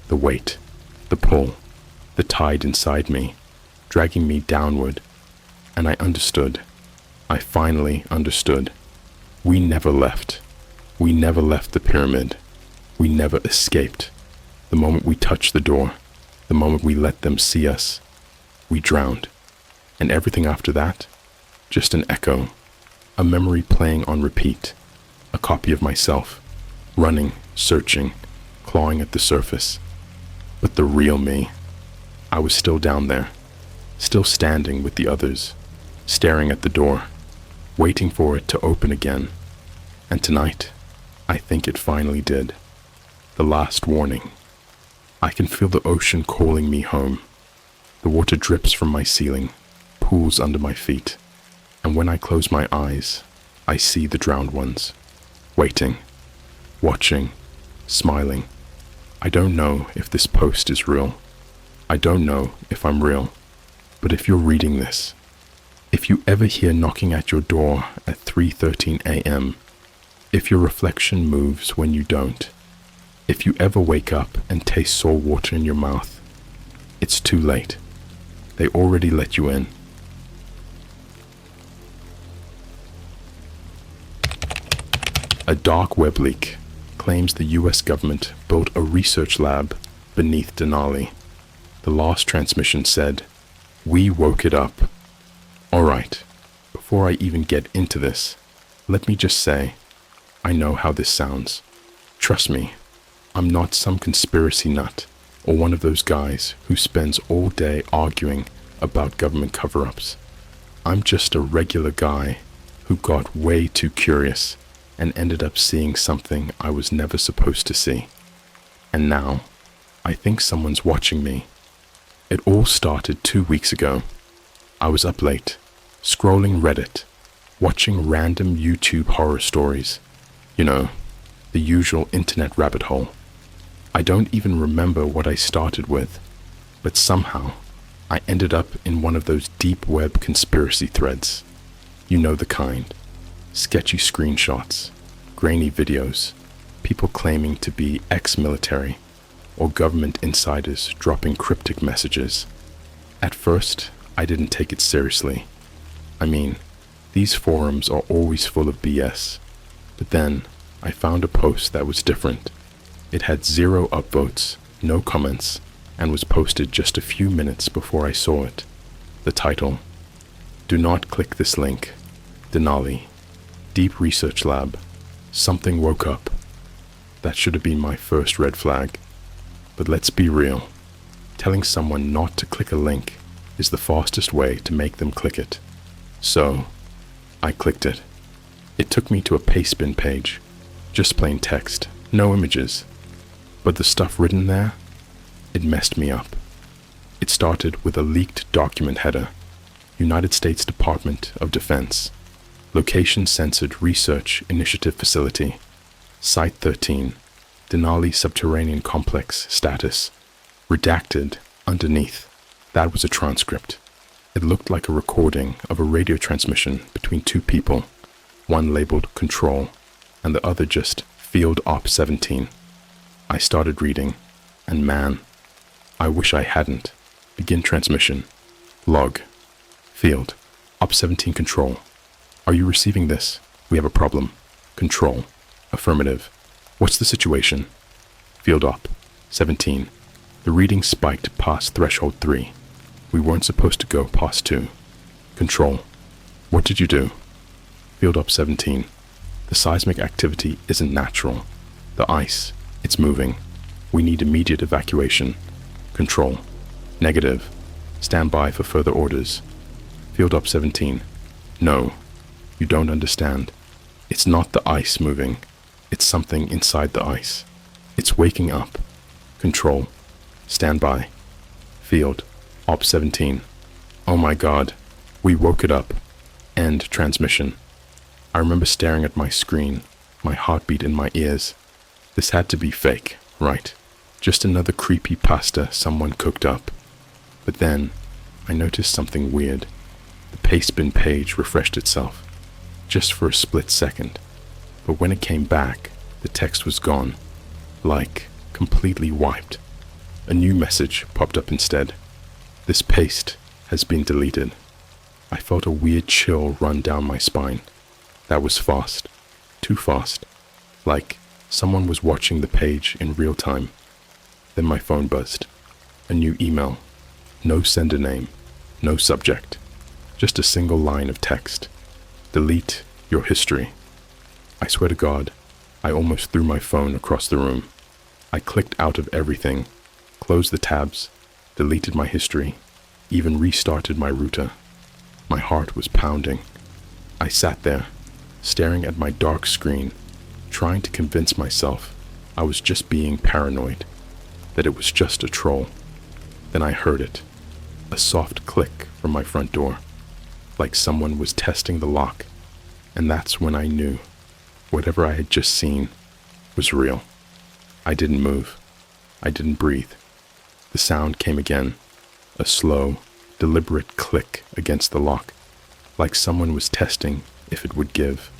the weight, the pull, the tide inside me, dragging me downward, and I understood. I finally understood. We never left. We never left the pyramid. We never escaped. The moment we touched the door, the moment we let them see us, we drowned. And everything after that, just an echo, a memory playing on repeat, a copy of myself, running, searching, clawing at the surface. But the real me, I was still down there, still standing with the others, staring at the door, waiting for it to open again. And tonight, I think it finally did. The last warning. I can feel the ocean calling me home. The water drips from my ceiling, pools under my feet, and when I close my eyes, I see the drowned ones, waiting, watching, smiling. I don't know if this post is real. I don't know if I'm real. But if you're reading this, if you ever hear knocking at your door at 3:13 a.m., if your reflection moves when you don't, if you ever wake up and taste salt water in your mouth, it's too late. They already let you in. A dark web leak claims the US government built a research lab beneath Denali. The last transmission said, "We woke it up." Alright, before I even get into this, let me just say, I know how this sounds. Trust me, I'm not some conspiracy nut or one of those guys who spends all day arguing about government cover-ups. I'm just a regular guy who got way too curious and ended up seeing something I was never supposed to see. And now, I think someone's watching me. It all started 2 weeks ago. I was up late, scrolling Reddit, watching random YouTube horror stories. You know, the usual internet rabbit hole. I don't even remember what I started with, but somehow I ended up in one of those deep web conspiracy threads. You know the kind. Sketchy screenshots, grainy videos, people claiming to be ex-military, or government insiders dropping cryptic messages. At first, I didn't take it seriously. I mean, these forums are always full of BS. But then, I found a post that was different. It had 0 upvotes, no comments, and was posted just a few minutes before I saw it. The title: "Do not click this link. Denali. Deep Research Lab. Something woke up." That should have been my first red flag. But let's be real. Telling someone not to click a link is the fastest way to make them click it. So, I clicked it. It took me to a pastebin page. Just plain text, no images. But the stuff written there, it messed me up. It started with a leaked document header: United States Department of Defense, Location Censored Research Initiative Facility, Site 13, Denali Subterranean Complex Status, redacted underneath. That was a transcript. It looked like a recording of a radio transmission between 2 people, one labeled Control, and the other just Field Op 17. I started reading, and man, I wish I hadn't. Begin transmission. Log. Field. Op 17 Control. Are you receiving this? We have a problem. Control. Affirmative. What's the situation? Field Op 17. The reading spiked past threshold 3. We weren't supposed to go past 2. Control. What did you do? Field Op 17. The seismic activity isn't natural. The ice, it's moving. We need immediate evacuation. Control. Negative. Stand by for further orders. Field Op 17. No, you don't understand. It's not the ice moving. It's something inside the ice. It's waking up. Control. Stand by. Field Op 17. Oh my God. We woke it up. End transmission. I remember staring at my screen, my heartbeat in my ears. This had to be fake, right? Just another creepy pasta someone cooked up. But then, I noticed something weird. The pastebin page refreshed itself, just for a split second. But when it came back, the text was gone, like completely wiped. A new message popped up instead. This paste has been deleted. I felt a weird chill run down my spine. That was fast, too fast, like someone was watching the page in real time. Then my phone buzzed. A new email. No sender name, no subject, just a single line of text. Delete your history. I swear to God, I almost threw my phone across the room. I clicked out of everything, closed the tabs, deleted my history, even restarted my router. My heart was pounding. I sat there, staring at my dark screen, trying to convince myself I was just being paranoid, that it was just a troll. Then I heard it, a soft click from my front door, like someone was testing the lock, and that's when I knew whatever I had just seen was real. I didn't move. I didn't breathe. The sound came again, a slow, deliberate click against the lock, like someone was testing if it would give.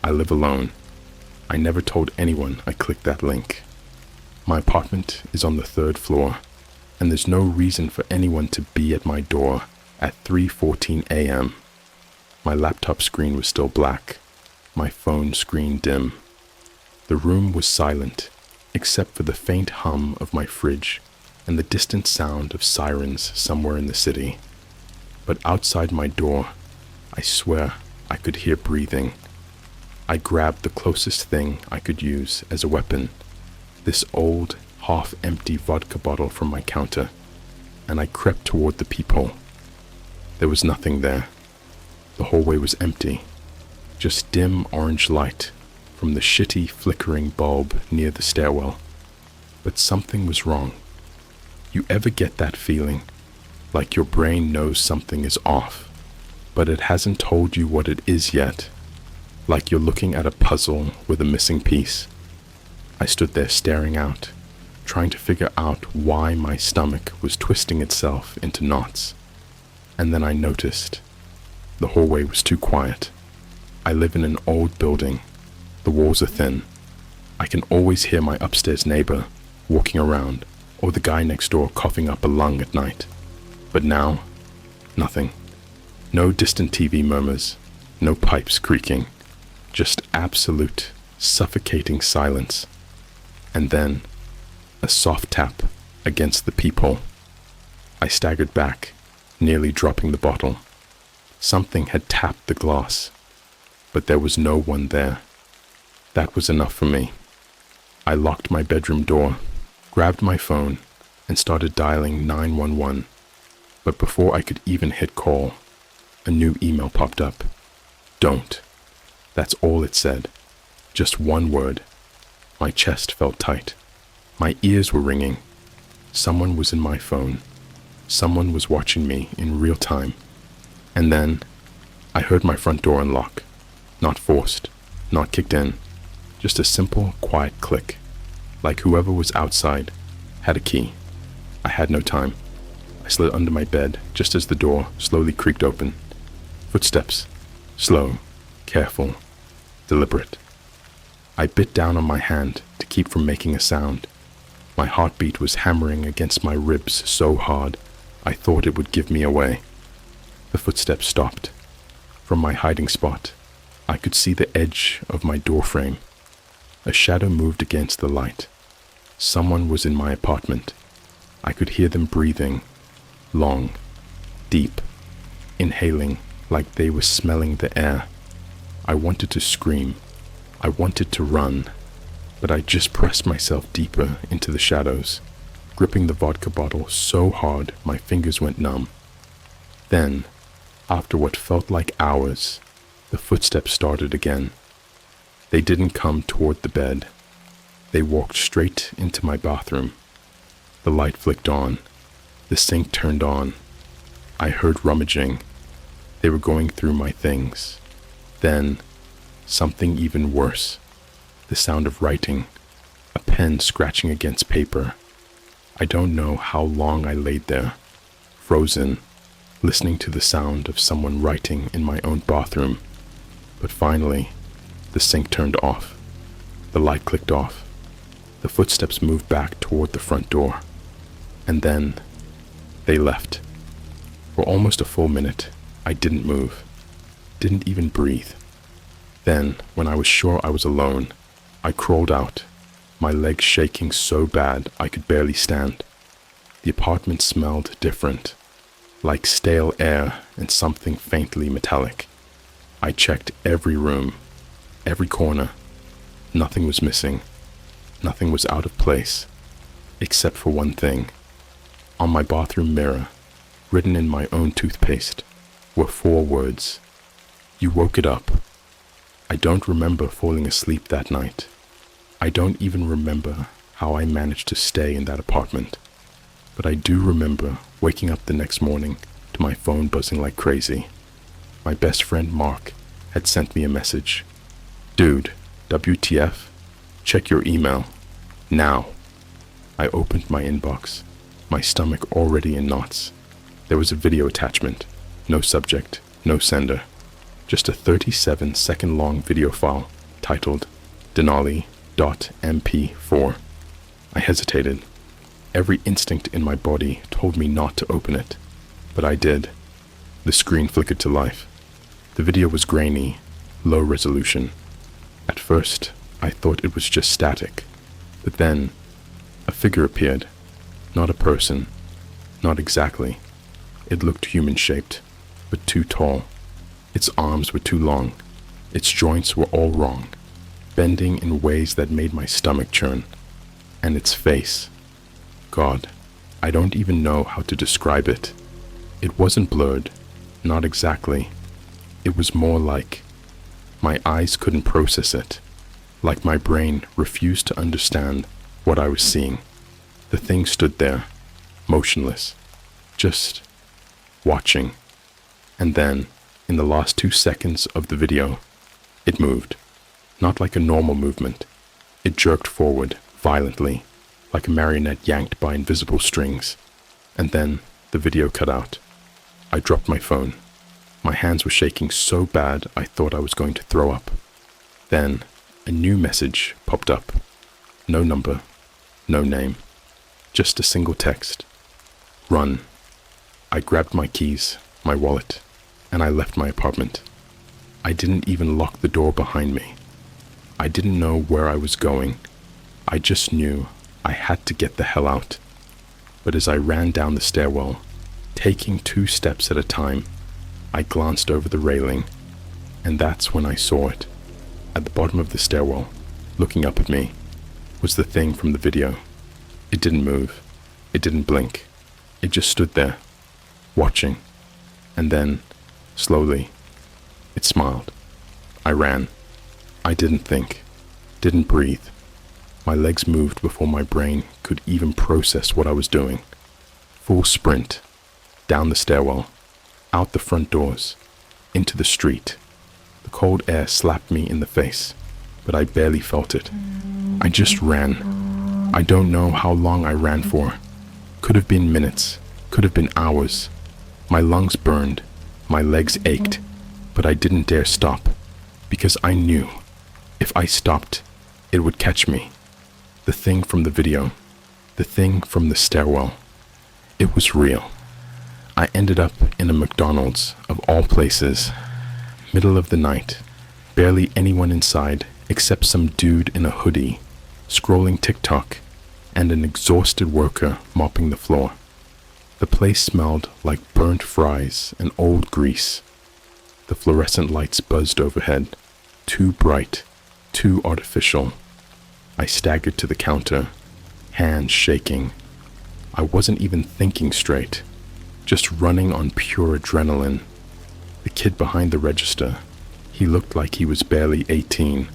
I live alone. I never told anyone I clicked that link. My apartment is on the 3rd floor, and there's no reason for anyone to be at my door at 3:14 a.m. My laptop screen was still black, my phone screen dim. The room was silent, except for the faint hum of my fridge and the distant sound of sirens somewhere in the city. But outside my door, I swear I could hear breathing. I grabbed the closest thing I could use as a weapon, this old, half-empty vodka bottle from my counter, and I crept toward the peephole. There was nothing there. The hallway was empty, just dim orange light from the shitty flickering bulb near the stairwell. But something was wrong. You ever get that feeling, like your brain knows something is off, but it hasn't told you what it is yet, like you're looking at a puzzle with a missing piece? I stood there staring out, trying to figure out why my stomach was twisting itself into knots. And then I noticed the hallway was too quiet. I live in an old building. The walls are thin. I can always hear my upstairs neighbor walking around or the guy next door coughing up a lung at night. But now, nothing. No distant TV murmurs, no pipes creaking, just absolute, suffocating silence. And then, a soft tap against the peephole. I staggered back, nearly dropping the bottle. Something had tapped the glass, but there was no one there. That was enough for me. I locked my bedroom door, grabbed my phone, and started dialing 911. But before I could even hit call, a new email popped up. Don't. That's all it said. Just one word. My chest felt tight. My ears were ringing. Someone was in my phone. Someone was watching me in real time. And then, I heard my front door unlock. Not forced, not kicked in. Just a simple, quiet click. Like whoever was outside had a key. I had no time. I slid under my bed just as the door slowly creaked open. Footsteps. Slow, careful, deliberate. I bit down on my hand to keep from making a sound. My heartbeat was hammering against my ribs so hard I thought it would give me away. The footsteps stopped. From my hiding spot, I could see the edge of my door frame. A shadow moved against the light. Someone was in my apartment. I could hear them breathing, long, deep, inhaling like they were smelling the air. I wanted to scream. I wanted to run, but I just pressed myself deeper into the shadows, gripping the vodka bottle so hard my fingers went numb. Then, after what felt like hours, the footsteps started again. They didn't come toward the bed. They walked straight into my bathroom. The light flicked on. The sink turned on. I heard rummaging. They were going through my things. Then, something even worse. The sound of writing. A pen scratching against paper. I don't know how long I laid there, frozen, listening to the sound of someone writing in my own bathroom. But finally, the sink turned off. The light clicked off. The footsteps moved back toward the front door. And then, they left. For almost a full minute, I didn't move. Didn't even breathe. Then, when I was sure I was alone, I crawled out, my legs shaking so bad I could barely stand. The apartment smelled different, like stale air and something faintly metallic. I checked every room, every corner. Nothing was missing. Nothing was out of place, except for one thing. On my bathroom mirror, written in my own toothpaste, were 4 words. You woke it up. I don't remember falling asleep that night. I don't even remember how I managed to stay in that apartment. But I do remember waking up the next morning to my phone buzzing like crazy. My best friend Mark had sent me a message. Dude, WTF? Check your email. Now. I opened my inbox, my stomach already in knots. There was a video attachment. No subject, no sender. Just a 37-second long video file titled Denali.mp4. I hesitated. Every instinct in my body told me not to open it, but I did. The screen flickered to life. The video was grainy, low resolution. At first, I thought it was just static, but then a figure appeared. Not a person, not exactly. It looked human-shaped, but too tall. Its arms were too long. Its joints were all wrong, bending in ways that made my stomach churn. And its face. God, I don't even know how to describe it. It wasn't blurred, not exactly. It was more like my eyes couldn't process it, like my brain refused to understand what I was seeing. The thing stood there, motionless, just watching. And then, in the last 2 seconds of the video, it moved. Not like a normal movement. It jerked forward, violently, like a marionette yanked by invisible strings. And then, the video cut out. I dropped my phone. My hands were shaking so bad I thought I was going to throw up. Then, A new message popped up. No number, no name, just a single text. Run. I grabbed my keys, my wallet, and I left my apartment. I didn't even lock the door behind me. I didn't know where I was going. I just knew I had to get the hell out. But as I ran down the stairwell, taking 2 steps at a time, I glanced over the railing, and that's when I saw it. At the bottom of the stairwell, looking up at me, was the thing from the video. It didn't move. It didn't blink. It just stood there, watching. And then, slowly, it smiled. I ran. I didn't think. Didn't breathe. My legs moved before my brain could even process what I was doing. Full sprint. Down the stairwell. Out the front doors. Into the street. The cold air slapped me in the face, but I barely felt it. I just ran. I don't know how long I ran for. Could have been minutes. Could have been hours. My lungs burned. My legs ached. But I didn't dare stop, because I knew if I stopped, it would catch me. The thing from the video. The thing from the stairwell. It was real. I ended up in a McDonald's, of all places. Middle of the night. Barely anyone inside except some dude in a hoodie, scrolling TikTok, and an exhausted worker mopping the floor. The place smelled like burnt fries and old grease. The fluorescent lights buzzed overhead, too bright, too artificial. I staggered to the counter, hands shaking. I wasn't even thinking straight, just running on pure adrenaline. The kid behind the register, he looked like he was barely 18,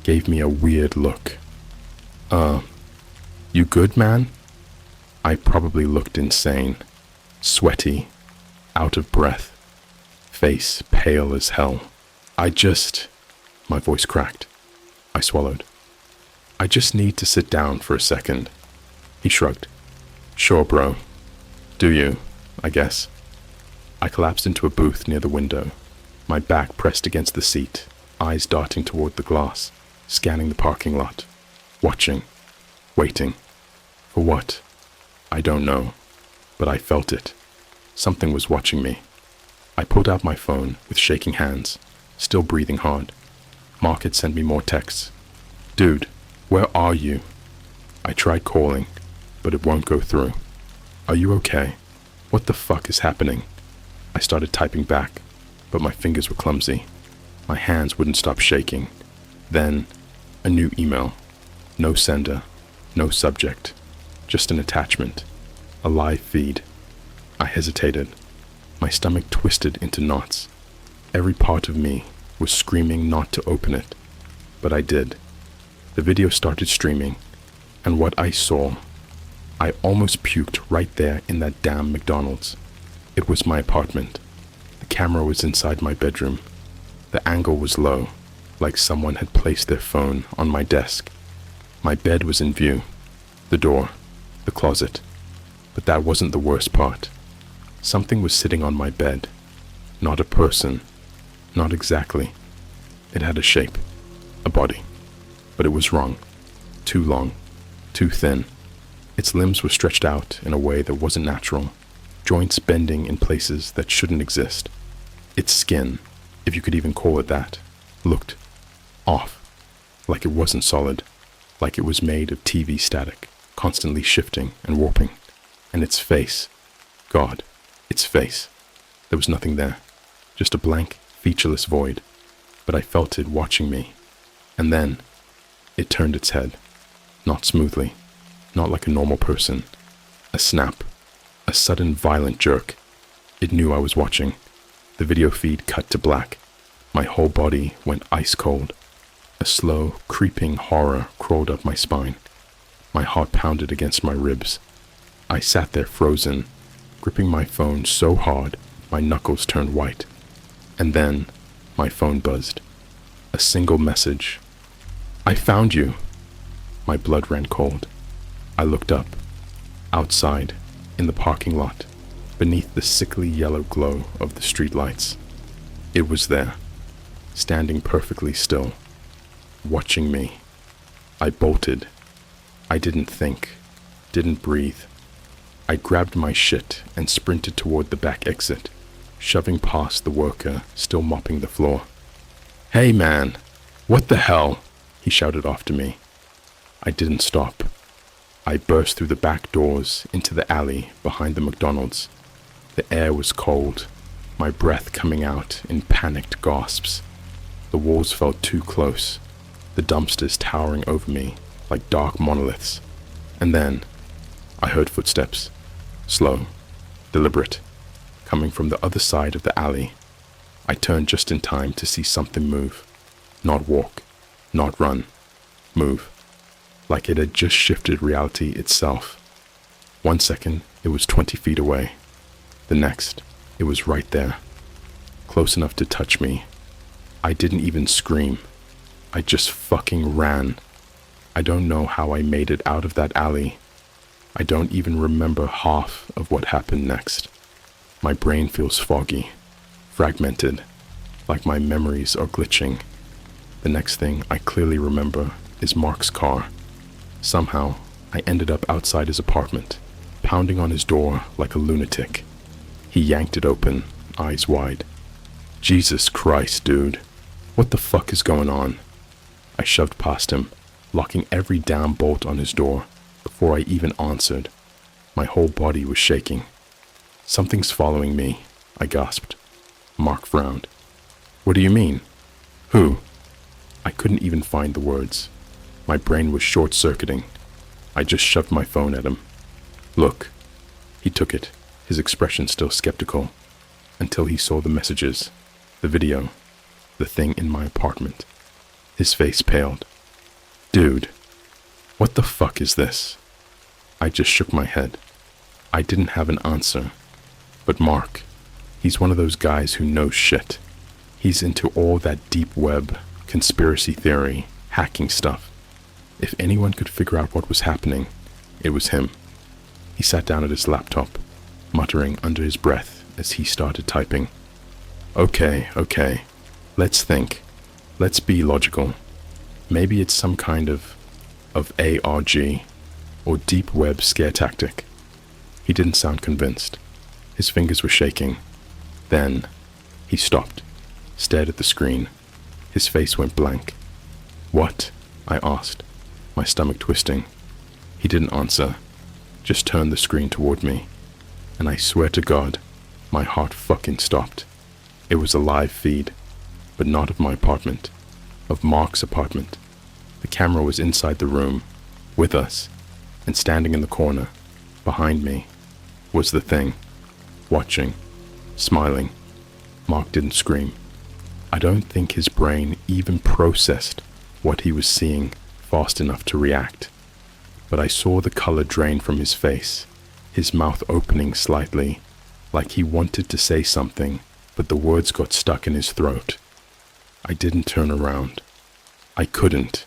gave me a weird look. You good, man? I probably looked insane, sweaty, out of breath, face pale as hell. My voice cracked. I swallowed. I just need to sit down for a second. He shrugged. Sure, bro. Do you, I guess. I collapsed into a booth near the window, my back pressed against the seat, eyes darting toward the glass, scanning the parking lot, watching, waiting. For what? I don't know, but I felt it. Something was watching me. I pulled out my phone with shaking hands, still breathing hard. Mark had sent me more texts. Dude, where are you? I tried calling, but it won't go through. Are you okay? What the fuck is happening? I started typing back, but my fingers were clumsy. My hands wouldn't stop shaking. Then, a new email. No sender, no subject, just an attachment, a live feed. I hesitated. My stomach twisted into knots. Every part of me was screaming not to open it, but I did. The video started streaming, and what I saw, I almost puked right there in that damn McDonald's. It was my apartment. The camera was inside my bedroom. The angle was low, like someone had placed their phone on my desk. My bed was in view, the door, the closet. But that wasn't the worst part. Something was sitting on my bed. Not a person. Not exactly. It had a shape, a body. But it was wrong. Too long, too thin. Its limbs were stretched out in a way that wasn't natural, joints bending in places that shouldn't exist. Its skin, if you could even call it that, looked off, like it wasn't solid, like it was made of TV static, constantly shifting and warping. And its face, God, its face. There was nothing there, just a blank, featureless void. But I felt it watching me. And then, it turned its head, not smoothly, not like a normal person. A snap, a sudden violent jerk. It knew I was watching. The video feed cut to black. My whole body went ice cold. A slow, creeping horror crawled up my spine. My heart pounded against my ribs. I sat there frozen, gripping my phone so hard my knuckles turned white. And then, my phone buzzed. A single message. I found you. My blood ran cold. I looked up. Outside, in the parking lot, beneath the sickly yellow glow of the streetlights. It was there, standing perfectly still. watching me. I bolted. I didn't think, didn't breathe. I grabbed my shit and sprinted toward the back exit, shoving past the worker still mopping the floor. "Hey man, what the hell?" he shouted after me. I didn't stop. I burst through the back doors into the alley behind the McDonald's. The air was cold, my breath coming out in panicked gasps. The walls felt too close, the dumpsters towering over me like dark monoliths. And then I heard footsteps, slow, deliberate, coming from the other side of the alley. I turned just in time to see something move. Not walk, not run, move. Like it had just shifted reality itself. 1 second, it was 20 feet away. The next, it was right there, close enough to touch me. I didn't even scream. I just fucking ran. I don't know how I made it out of that alley. I don't even remember half of what happened next. My brain feels foggy, fragmented, like my memories are glitching. The next thing I clearly remember is Mark's car. Somehow, I ended up outside his apartment, pounding on his door like a lunatic. He yanked it open, eyes wide. "Jesus Christ, dude. What the fuck is going on?" I shoved past him, locking every damn bolt on his door before I even answered. My whole body was shaking. "Something's following me," I gasped. Mark frowned. "What do you mean? Who?" I couldn't even find the words. My brain was short-circuiting. I just shoved my phone at him. "Look." He took it, his expression still skeptical, until he saw the messages, the video, the thing in my apartment. His face paled. "Dude, what the fuck is this?" I just shook my head. I didn't have an answer. But Mark, he's one of those guys who knows shit. He's into all that deep web, conspiracy theory, hacking stuff. If anyone could figure out what was happening, it was him. He sat down at his laptop, muttering under his breath as he started typing. Okay, let's think. Let's be logical. Maybe it's some kind of ARG, or deep web scare tactic. He didn't sound convinced. His fingers were shaking. Then, he stopped, stared at the screen. His face went blank. "What?" I asked, my stomach twisting. He didn't answer, just turned the screen toward me. And I swear to God, my heart fucking stopped. It was a live feed, but not of my apartment, of Mark's apartment. The camera was inside the room, with us, and standing in the corner, behind me, was the thing, watching, smiling. Mark didn't scream. I don't think his brain even processed what he was seeing fast enough to react. But I saw the color drain from his face, his mouth opening slightly, like he wanted to say something, but the words got stuck in his throat. I didn't turn around. I couldn't,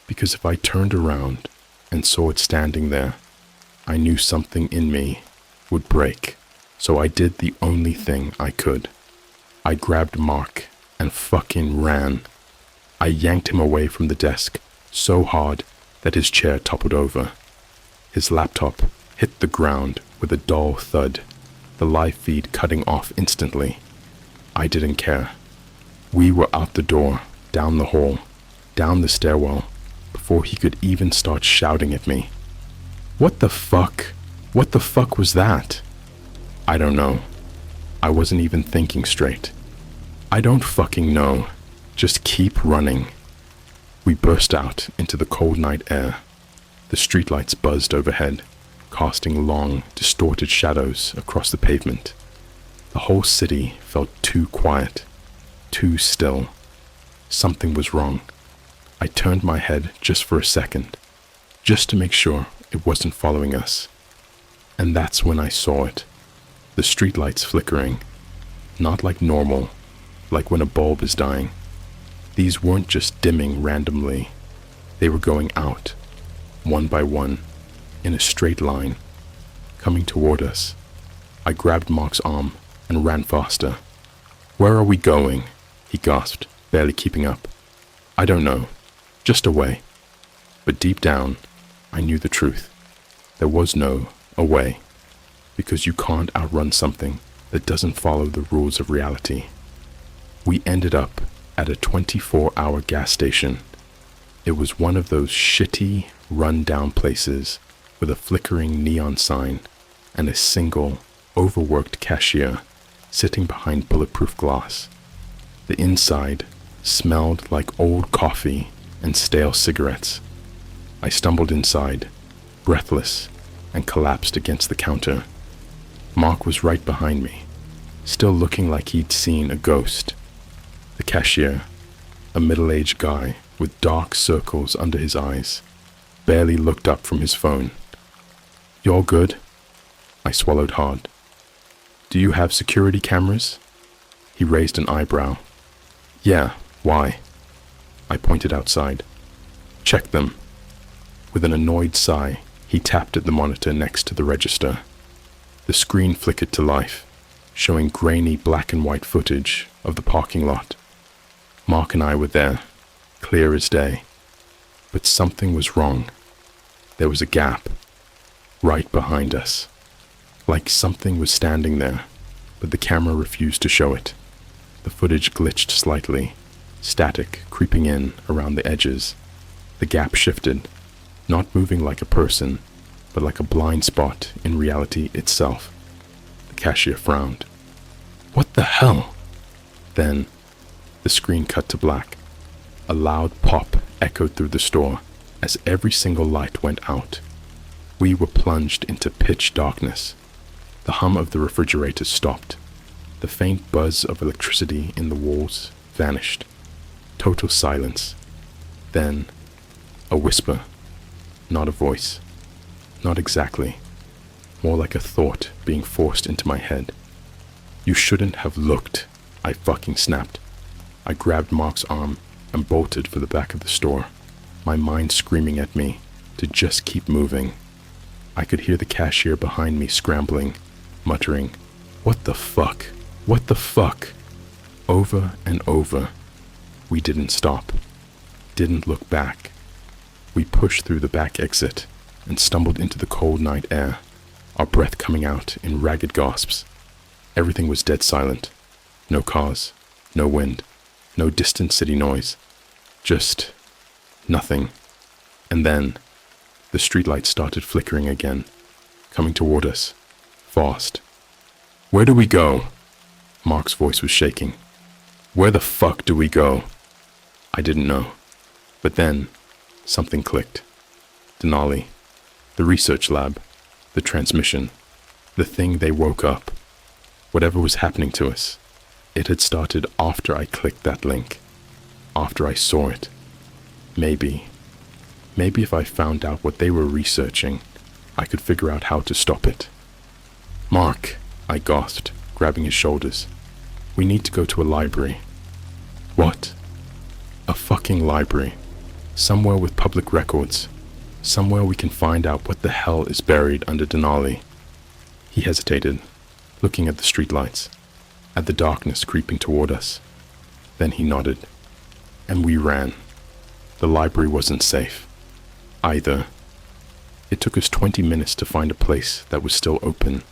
because if I turned around and saw it standing there, I knew something in me would break. So I did the only thing I could. I grabbed Mark and fucking ran. I yanked him away from the desk so hard that his chair toppled over. His laptop hit the ground with a dull thud, the live feed cutting off instantly. I didn't care. We were out the door, down the hall, down the stairwell, before he could even start shouting at me. What the fuck? What the fuck was that? I don't know. I wasn't even thinking straight. I don't fucking know. Just keep running. We burst out into the cold night air. The streetlights buzzed overhead, casting long, distorted shadows across the pavement. The whole city felt too quiet, too still. Something was wrong. I turned my head just for a second, just to make sure it wasn't following us. And that's when I saw it. The streetlights flickering. Not like normal, like when a bulb is dying. These weren't just dimming randomly. They were going out, one by one, in a straight line, coming toward us. I grabbed Mark's arm and ran faster. "Where are we going?" he gasped, barely keeping up. "I don't know. just away. But deep down, I knew the truth. There was no away, because you can't outrun something that doesn't follow the rules of reality. We ended up at a 24-hour gas station. It was one of those shitty, run-down places with a flickering neon sign and a single, overworked cashier sitting behind bulletproof glass. The inside smelled like old coffee and stale cigarettes. I stumbled inside, breathless, and collapsed against the counter. Mark was right behind me, still looking like he'd seen a ghost. The cashier, a middle-aged guy with dark circles under his eyes, barely looked up from his phone. "You all good?" I swallowed hard. "Do you have security cameras?" He raised an eyebrow. "Yeah, why?" I pointed outside. "Check them." With an annoyed sigh, he tapped at the monitor next to the register. The screen flickered to life, showing grainy black and white footage of the parking lot. Mark and I were there, clear as day. But something was wrong. There was a gap, right behind us. Like something was standing there, but the camera refused to show it. The footage glitched slightly, static creeping in around the edges. The gap shifted, not moving like a person, but like a blind spot in reality itself. The cashier frowned. "What the hell?" Then, the screen cut to black. A loud pop echoed through the store as every single light went out. We were plunged into pitch darkness. The hum of the refrigerator stopped. The faint buzz of electricity in the walls vanished. Total silence. Then, a whisper. Not a voice. Not exactly. More like a thought being forced into my head. "You shouldn't have looked," I fucking snapped. I grabbed Mark's arm and bolted for the back of the store, my mind screaming at me to just keep moving. I could hear the cashier behind me scrambling, muttering, "What the fuck? What the fuck?" Over and over. We didn't stop. Didn't look back. We pushed through the back exit and stumbled into the cold night air, our breath coming out in ragged gasps. Everything was dead silent. No cars, no wind, no distant city noise. Just nothing. And then, the streetlights started flickering again, coming toward us, fast. "Where do we go?" Mark's voice was shaking. "Where the fuck do we go?" I didn't know. But then, something clicked. Denali, the research lab, the transmission, the thing they woke up. Whatever was happening to us, it had started after I clicked that link, after I saw it. Maybe if I found out what they were researching, I could figure out how to stop it. "Mark," I gasped, grabbing his shoulders. "We need to go to a library." "What?" "A fucking library. Somewhere with public records. Somewhere we can find out what the hell is buried under Denali." He hesitated, looking at the streetlights, at the darkness creeping toward us. Then he nodded, and we ran. The library wasn't safe, either. It took us 20 minutes to find a place that was still open.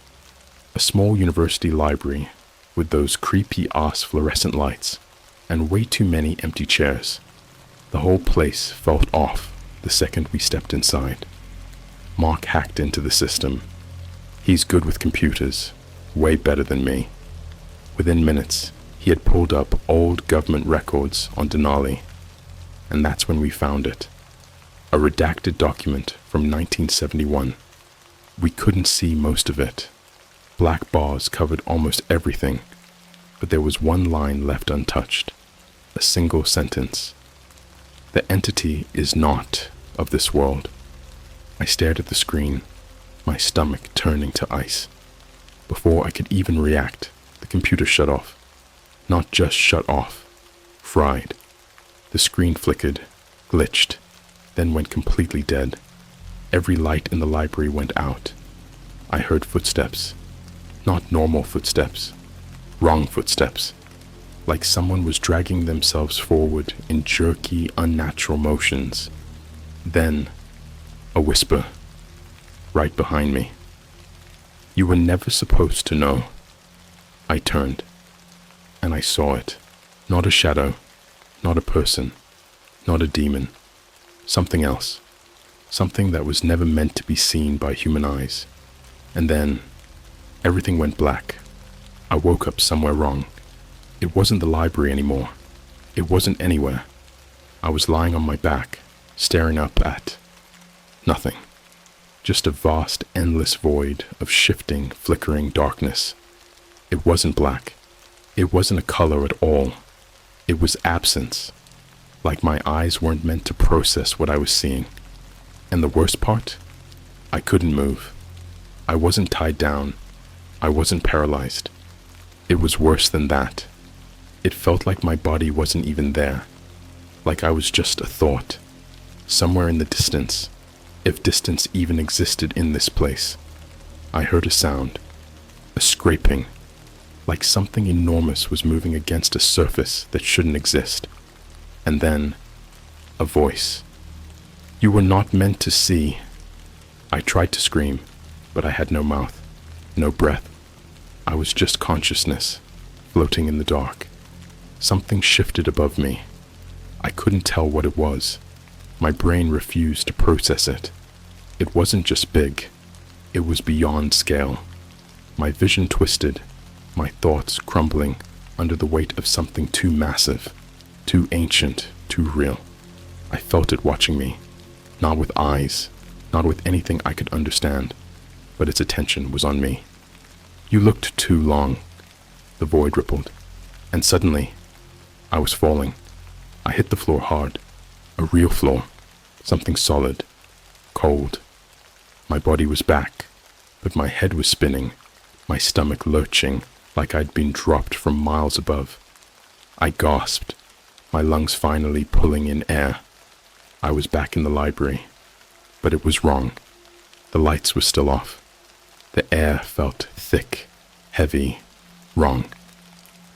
A small university library with those creepy-ass fluorescent lights and way too many empty chairs. The whole place felt off the second we stepped inside. Mark hacked into the system. He's good with computers, way better than me. Within minutes, he had pulled up old government records on Denali, and that's when we found it. A redacted document from 1971. We couldn't see most of it. Black bars covered almost everything, but there was one line left untouched. A single sentence. "The entity is not of this world." I stared at the screen, my stomach turning to ice. Before I could even react, the computer shut off. Not just shut off, fried. The screen flickered, glitched, then went completely dead. Every light in the library went out. I heard footsteps. Not normal footsteps. Wrong footsteps. like someone was dragging themselves forward in jerky, unnatural motions. Then, a whisper, right behind me. "You were never supposed to know." I turned, and I saw it. Not a shadow, not a person, not a demon. Something else. Something that was never meant to be seen by human eyes. And then, everything went black. I woke up somewhere wrong. It wasn't the library anymore. It wasn't anywhere. I was lying on my back, staring up at nothing. Just a vast, endless void of shifting, flickering darkness. It wasn't black. It wasn't a color at all. It was absence. Like my eyes weren't meant to process what I was seeing. And the worst part? I couldn't move. I wasn't tied down. I wasn't paralyzed. It was worse than that. It felt like my body wasn't even there. Like I was just a thought. Somewhere in the distance. If distance even existed in this place. I heard a sound. A scraping. Like something enormous was moving against a surface that shouldn't exist. And then, a voice. "You were not meant to see." I tried to scream, but I had no mouth, no breath. I was just consciousness, floating in the dark. Something shifted above me. I couldn't tell what it was. My brain refused to process it. It wasn't just big. It was beyond scale. My vision twisted, my thoughts crumbling under the weight of something too massive, too ancient, too real. I felt it watching me, not with eyes, not with anything I could understand, but its attention was on me. "You looked too long," the void rippled, and suddenly, I was falling. I hit the floor hard, a real floor, something solid, cold. My body was back, but my head was spinning, my stomach lurching like I'd been dropped from miles above. I gasped, my lungs finally pulling in air. I was back in the library, but it was wrong. The lights were still off. The air felt thick, heavy, wrong.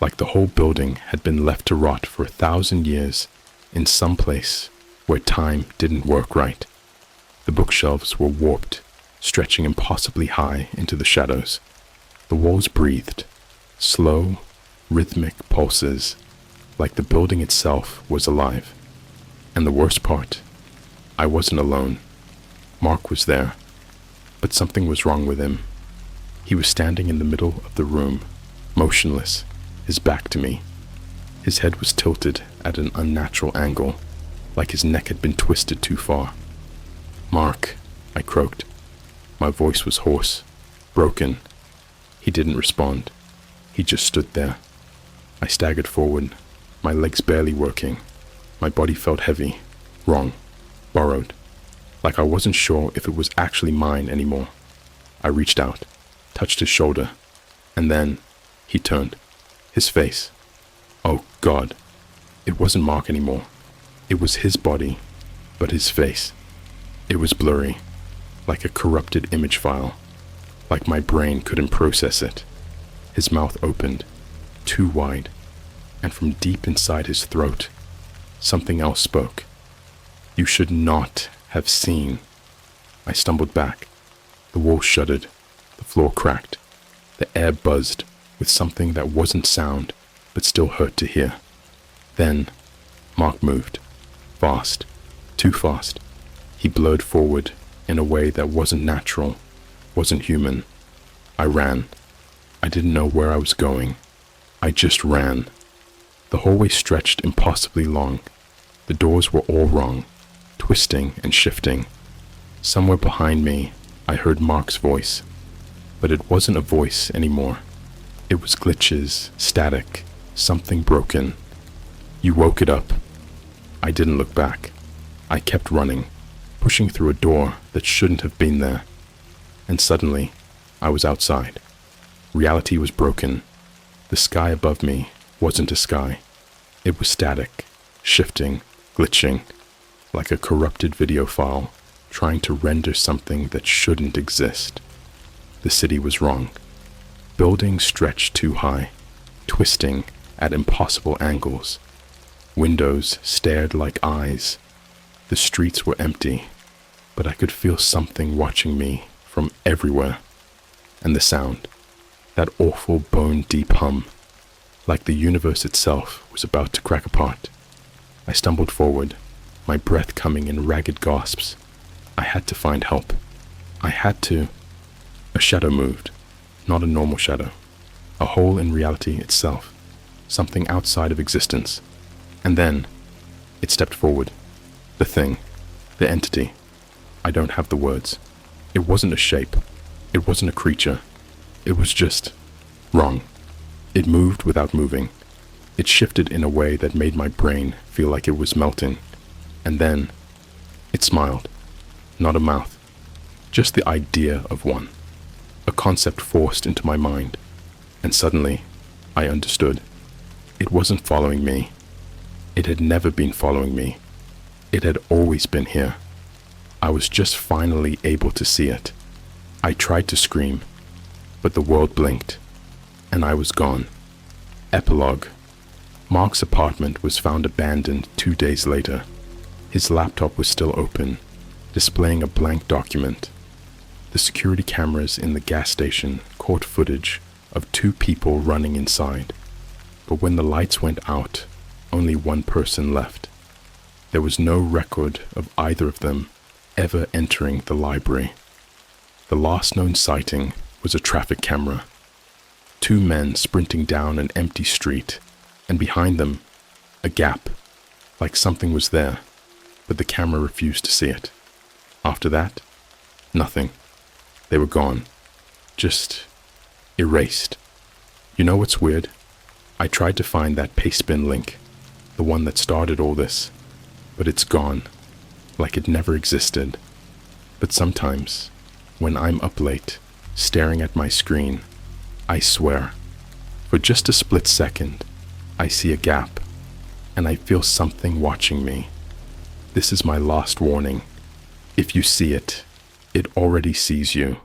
Like the whole building had been left to rot for 1,000 years in some place where time didn't work right. The bookshelves were warped, stretching impossibly high into the shadows. The walls breathed, slow, rhythmic pulses, like the building itself was alive. And the worst part, I wasn't alone. Mark was there, but something was wrong with him. He was standing in the middle of the room, motionless, his back to me. His head was tilted at an unnatural angle, like his neck had been twisted too far. "Mark," I croaked. My voice was hoarse, broken. He didn't respond. He just stood there. I staggered forward, my legs barely working. My body felt heavy, wrong, borrowed, like I wasn't sure if it was actually mine anymore. I reached out, touched his shoulder, and then he turned. His face. Oh God, it wasn't Mark anymore. It was his body, but his face. It was blurry, like a corrupted image file, like my brain couldn't process it. His mouth opened, too wide, and from deep inside his throat, something else spoke. "You should not have seen." I stumbled back. The wall shuddered, the floor cracked, the air buzzed with something that wasn't sound, but still hurt to hear. Then, Mark moved, fast, too fast. He blurred forward in a way that wasn't natural, wasn't human. I ran. I didn't know where I was going. I just ran. The hallway stretched impossibly long. The doors were all wrong, twisting and shifting. Somewhere behind me, I heard Mark's voice. But it wasn't a voice anymore. It was glitches, static, something broken. "You woke it up." I didn't look back. I kept running, pushing through a door that shouldn't have been there. And suddenly, I was outside. Reality was broken. The sky above me wasn't a sky. It was static, shifting, glitching, like a corrupted video file trying to render something that shouldn't exist. The city was wrong. Buildings stretched too high, twisting at impossible angles. Windows stared like eyes. The streets were empty, but I could feel something watching me from everywhere. And the sound, that awful bone-deep hum, like the universe itself was about to crack apart. I stumbled forward, my breath coming in ragged gasps. I had to find help. I had to. A shadow moved, not a normal shadow. A hole in reality itself, something outside of existence. And then, it stepped forward. The thing, the entity. I don't have the words. It wasn't a shape. It wasn't a creature. It was just wrong. It moved without moving. It shifted in a way that made my brain feel like it was melting. And then, it smiled. Not a mouth. Just the idea of one. A concept forced into my mind. And suddenly, I understood. It wasn't following me. It had never been following me. It had always been here. I was just finally able to see it. I tried to scream, but the world blinked, and I was gone. Epilogue. Mark's apartment was found abandoned 2 days later. His laptop was still open, displaying a blank document. The security cameras in the gas station caught footage of 2 people running inside, but when the lights went out, only one person left. There was no record of either of them ever entering the library. The last known sighting was a traffic camera. 2 men sprinting down an empty street, and behind them, a gap, like something was there, but the camera refused to see it. After that, nothing. They were gone. Just erased. You know what's weird? I tried to find that pastebin link, the one that started all this, but it's gone, like it never existed. But sometimes, when I'm up late, staring at my screen, I swear, for just a split second, I see a gap, and I feel something watching me. This is my last warning. If you see it, it already sees you.